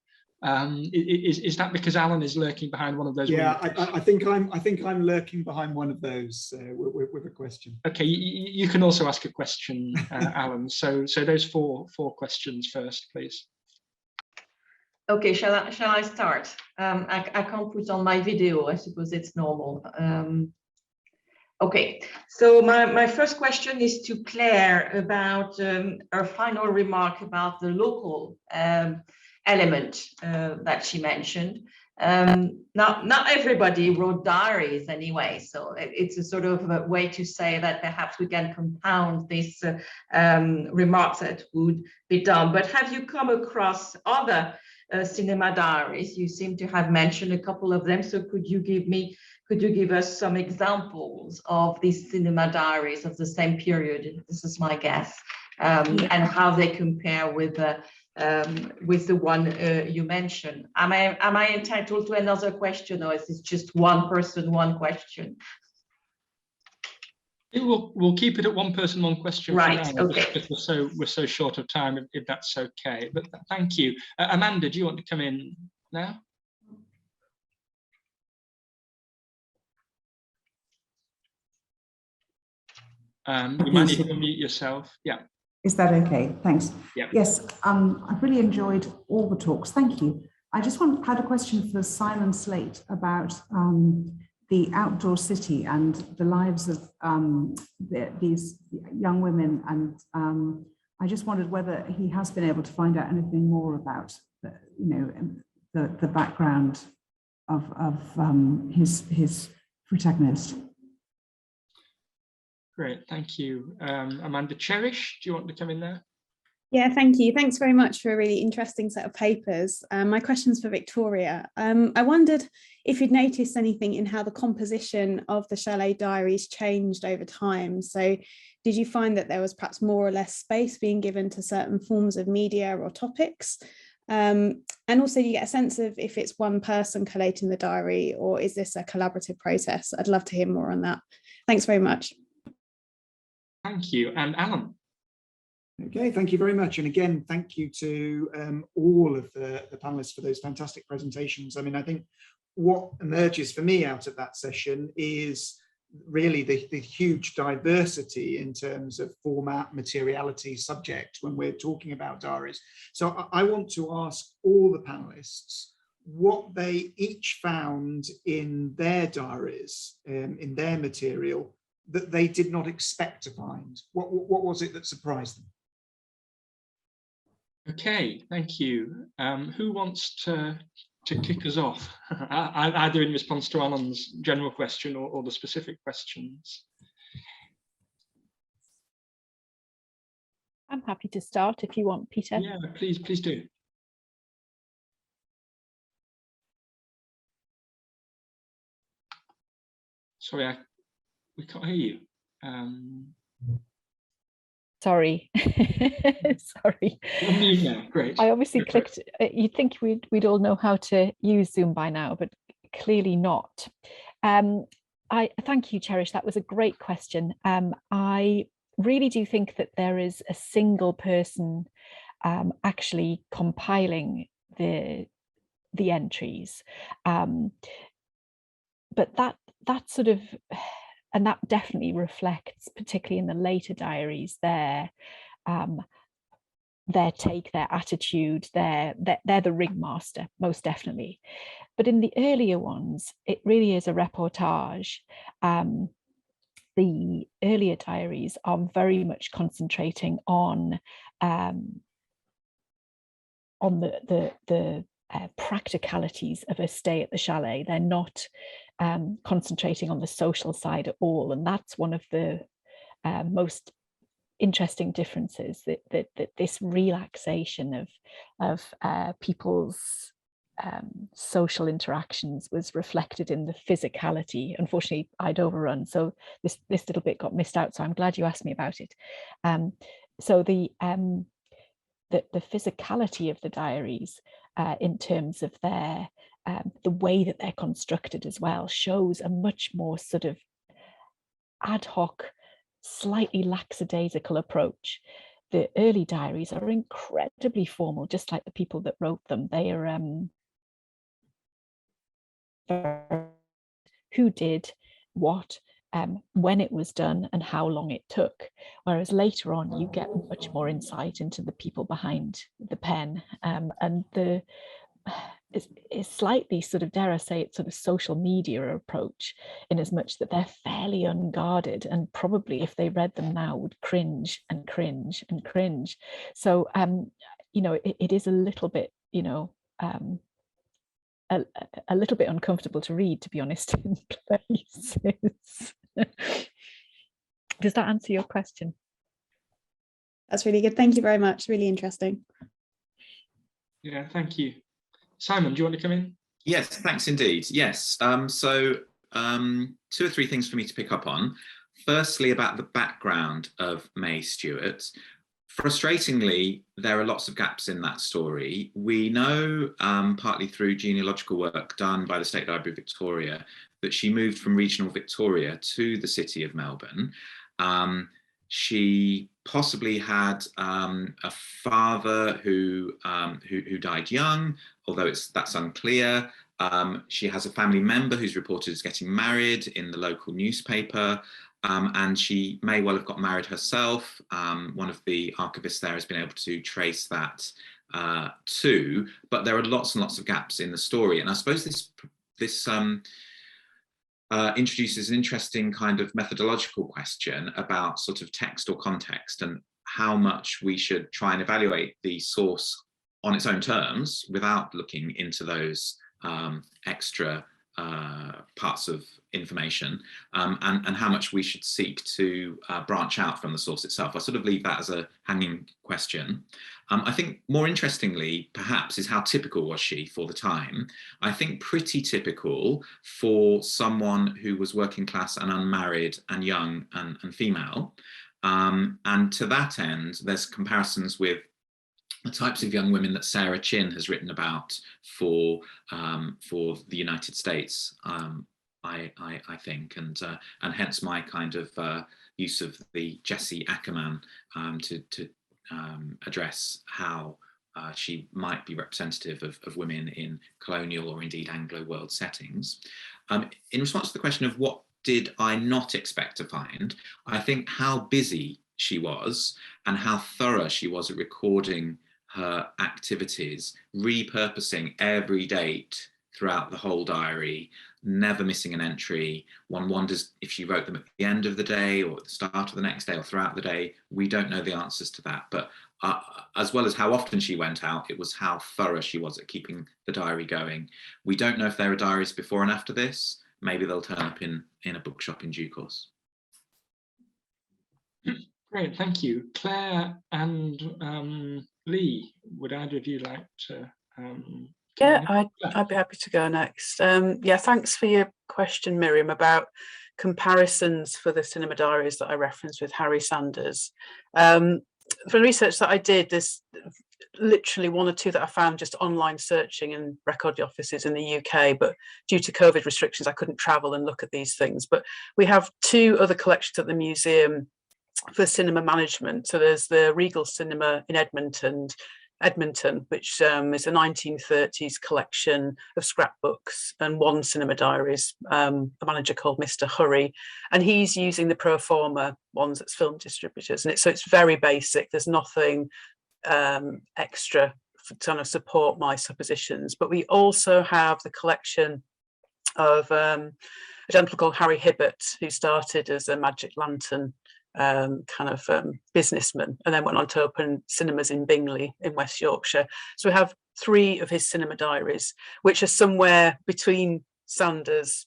Is that because Alan is lurking behind one of those? Yeah, I think I'm lurking behind one of those with a question. Okay, you can also ask a question, Alan. So those four questions first, please. Okay, shall I start? I can't put on my video. I suppose it's normal. Okay, so my first question is to Claire about her final remark about the local element that she mentioned. Not everybody wrote diaries anyway, so it's a sort of a way to say that perhaps we can compound these remarks that would be done. But have you come across other cinema diaries? You seem to have mentioned a couple of them, so could you give us some examples of these cinema diaries of the same period? This is my guess, and how they compare with the one you mentioned. Am I entitled to another question, or is this just one person, one question? We'll keep it at one person, one question. Right. For now, okay. Because we're so short of time, if that's okay. But thank you, Amanda. Do you want to come in now? You might need to unmute yourself. Yeah. Is that okay? Thanks. Yeah. Yes, I've really enjoyed all the talks. Thank you. I just had a question for Simon Sleight about the outdoor city and the lives of these young women, and I just wondered whether he has been able to find out anything more about the background of his protagonist. Great, thank you. Amanda. Cherish, do you want to come in there? Yeah, thank you. Thanks very much for a really interesting set of papers. My question's for Victoria. I wondered if you'd noticed anything in how the composition of the Chalet Diaries changed over time. So did you find that there was perhaps more or less space being given to certain forms of media or topics? And also, do you get a sense of if it's one person collating the diary, or is this a collaborative process? I'd love to hear more on that. Thanks very much. Thank you. And Alan. Okay, thank you very much. And again, thank you to all of the panelists for those fantastic presentations. I mean, I think what emerges for me out of that session is really the huge diversity in terms of format, materiality, subject when we're talking about diaries. So I want to ask all the panelists, what they each found in their diaries, in their material, that they did not expect to find. What was it that surprised them? Okay, thank you. Who wants to kick us off, either in response to Alan's general question or the specific questions? I'm happy to start if you want, Peter. Yeah, please do. Sorry, we can't hear you. Sorry. Sorry. Yeah, great. I obviously clicked. You'd think we'd all know how to use Zoom by now, but clearly not. I thank you, Cherish. That was a great question. I really do think that there is a single person actually compiling the entries, but that sort of, and that definitely reflects, particularly in the later diaries, their take, their attitude, they're the ringmaster, most definitely. But in the earlier ones, it really is a reportage. The earlier diaries are very much concentrating on the practicalities of a stay at the chalet. They're not concentrating on the social side at all, and that's one of the most interesting differences, that this relaxation of people's social interactions was reflected in the physicality. Unfortunately, I'd overrun, so this little bit got missed out, so I'm glad you asked me about it. So the physicality of the diaries, in terms of their the way that they're constructed as well, shows a much more sort of ad hoc, slightly lackadaisical approach. The early diaries are incredibly formal, just like the people that wrote them. They are who did what, when it was done, and how long it took. Whereas later on, you get much more insight into the people behind the pen, and is slightly sort of, dare I say it, sort of social media approach, in as much that they're fairly unguarded, and probably if they read them now would cringe and cringe and cringe. So you know, it is a little bit, you know, a little bit uncomfortable to read, to be honest, in places. Does that answer your question? That's really good. Thank you very much. Really interesting. Yeah, thank you. Simon, do you want to come in? Yes, thanks indeed. Yes. So 2 or 3 things for me to pick up on. Firstly, about the background of May Stewart. Frustratingly, there are lots of gaps in that story. We know, partly through genealogical work done by the State Library of Victoria, that she moved from regional Victoria to the city of Melbourne. She possibly had a father who died young, although that's unclear. She has a family member who's reported as getting married in the local newspaper. And she may well have got married herself. One of the archivists there has been able to trace that too, but there are lots and lots of gaps in the story. And I suppose this introduces an interesting kind of methodological question about sort of text or context, and how much we should try and evaluate the source on its own terms without looking into those extra parts of information, and how much we should seek to branch out from the source itself. I sort of leave that as a hanging question. I think more interestingly, perhaps, is how typical was she for the time. I think pretty typical for someone who was working class and unmarried and young and female. And to that end, there's comparisons with the types of young women that Sarah Chin has written about for the United States, I think, and hence my kind of use of the Jessie Ackerman to address how she might be representative of women in colonial or indeed Anglo world settings. In response to the question of what did I not expect to find, I think how busy she was and how thorough she was at recording her activities, repurposing every date throughout the whole diary, never missing an entry. One wonders if she wrote them at the end of the day or at the start of the next day or throughout the day. We don't know the answers to that, but as well as how often she went out, it was how thorough she was at keeping the diary going. We don't know if there are diaries before and after this. Maybe they'll turn up in a bookshop in due course. Great, thank you. Claire and Lee, would either of you like to? Yeah, I'd be happy to go next. Yeah, thanks for your question, Miriam, about comparisons for the cinema diaries that I referenced with Harry Sanders. For the research that I did, there's literally one or two that I found just online searching in record offices in the UK, but due to COVID restrictions, I couldn't travel and look at these things. But we have two other collections at the museum for cinema management. So there's the Regal Cinema in Edmonton, which is a 1930s collection of scrapbooks and one cinema diaries, a manager called Mr. Hurry, and he's using the pro forma ones that's film distributors, and so it's very basic. There's nothing extra to kind of support my suppositions. But we also have the collection of a gentleman called Harry Hibbert, who started as a magic lantern businessman and then went on to open cinemas in Bingley in West Yorkshire. So we have three of his cinema diaries, which are somewhere between Sanders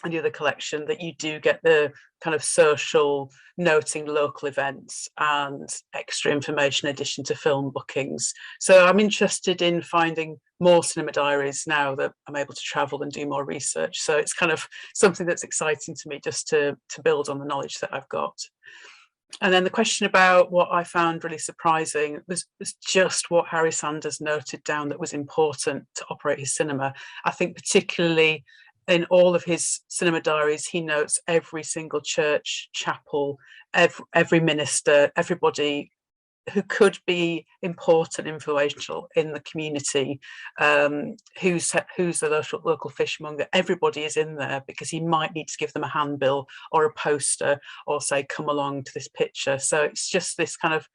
and the other collection, that you do get the kind of social noting local events and extra information in addition to film bookings. So I'm interested in finding more cinema diaries now that I'm able to travel and do more research. So it's kind of something that's exciting to me, just to build on the knowledge that I've got. And then the question about what I found really surprising was just what Harry Sanders noted down that was important to operate his cinema. I think particularly in all of his cinema diaries, he notes every single church, chapel, every minister, everybody who could be important, influential in the community, who's the local fishmonger. Everybody is in there because he might need to give them a handbill or a poster or say, come along to this picture. So it's just this kind of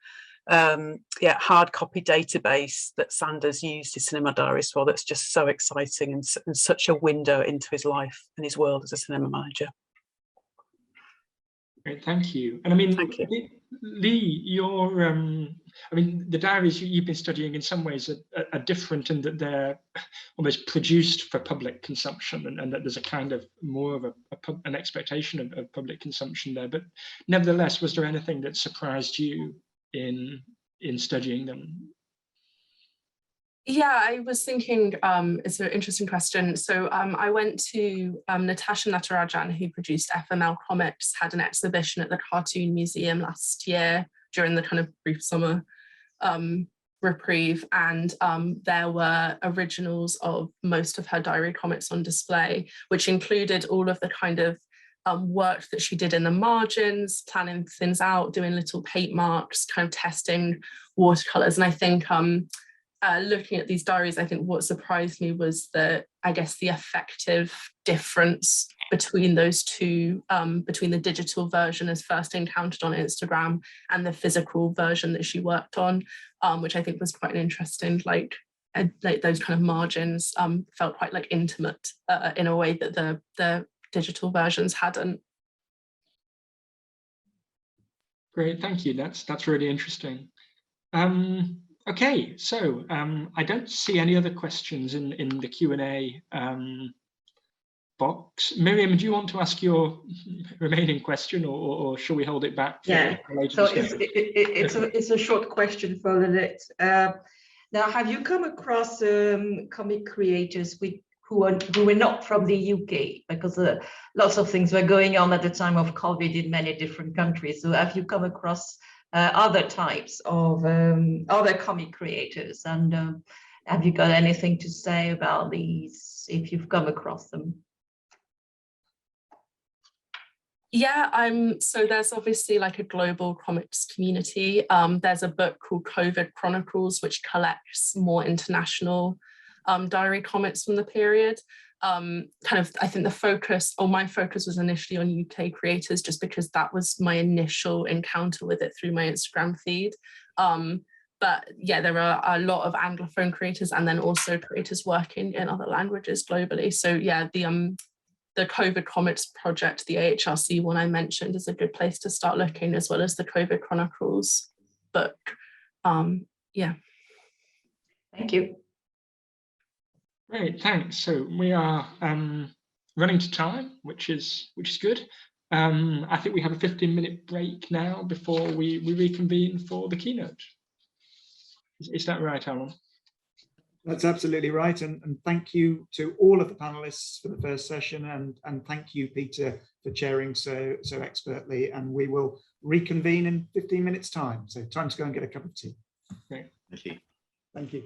hard copy database that Sanders used his cinema diaries for, that's just so exciting and such a window into his life and his world as a cinema manager. Great, thank you. And I mean, thank you. Lee, your the diaries you've been studying in some ways are different in that they're almost produced for public consumption, and that there's a kind of more of an expectation of public consumption there. But nevertheless, was there anything that surprised you in studying them? Yeah, I was thinking it's an interesting question. So I went to Natasha Natarajan, who produced FML Comics, had an exhibition at the Cartoon Museum last year during the kind of brief summer reprieve, and there were originals of most of her diary comics on display, which included all of the kind of work that she did in the margins, planning things out, doing little paint marks, kind of testing watercolors. And I think looking at these diaries, I think what surprised me was the effective difference between those two, between the digital version as first encountered on Instagram and the physical version that she worked on, which I think was quite an interesting, like those kind of margins felt quite like intimate in a way that the digital versions hadn't. Great, thank you. That's really interesting. Okay, so I don't see any other questions in the Q&A box. Miriam, do you want to ask your remaining question, or shall we hold it back for later? So it's a short question for Lilith. Now, have you come across comic creators who were not from the UK, because lots of things were going on at the time of COVID in many different countries? So have you come across other types of other comic creators, and have you got anything to say about these, if you've come across them? Yeah, so there's obviously like a global comics community. There's a book called COVID Chronicles, which collects more international diary comics from the period. I think my focus was initially on UK creators, just because that was my initial encounter with it through my Instagram feed. But yeah, there are a lot of Anglophone creators and then also creators working in other languages globally. So yeah, the COVID Comets project, the AHRC one I mentioned, is a good place to start looking, as well as the COVID Chronicles book. Yeah. Thank you. Great, thanks. So we are running to time, which is good. I think we have a 15-minute break now before we reconvene for the keynote. Is that right, Alan? That's absolutely right. And thank you to all of the panelists for the first session. And thank you, Peter, for chairing so expertly. And we will reconvene in 15 minutes time. So time to go and get a cup of tea. Okay. Thank you. Thank you.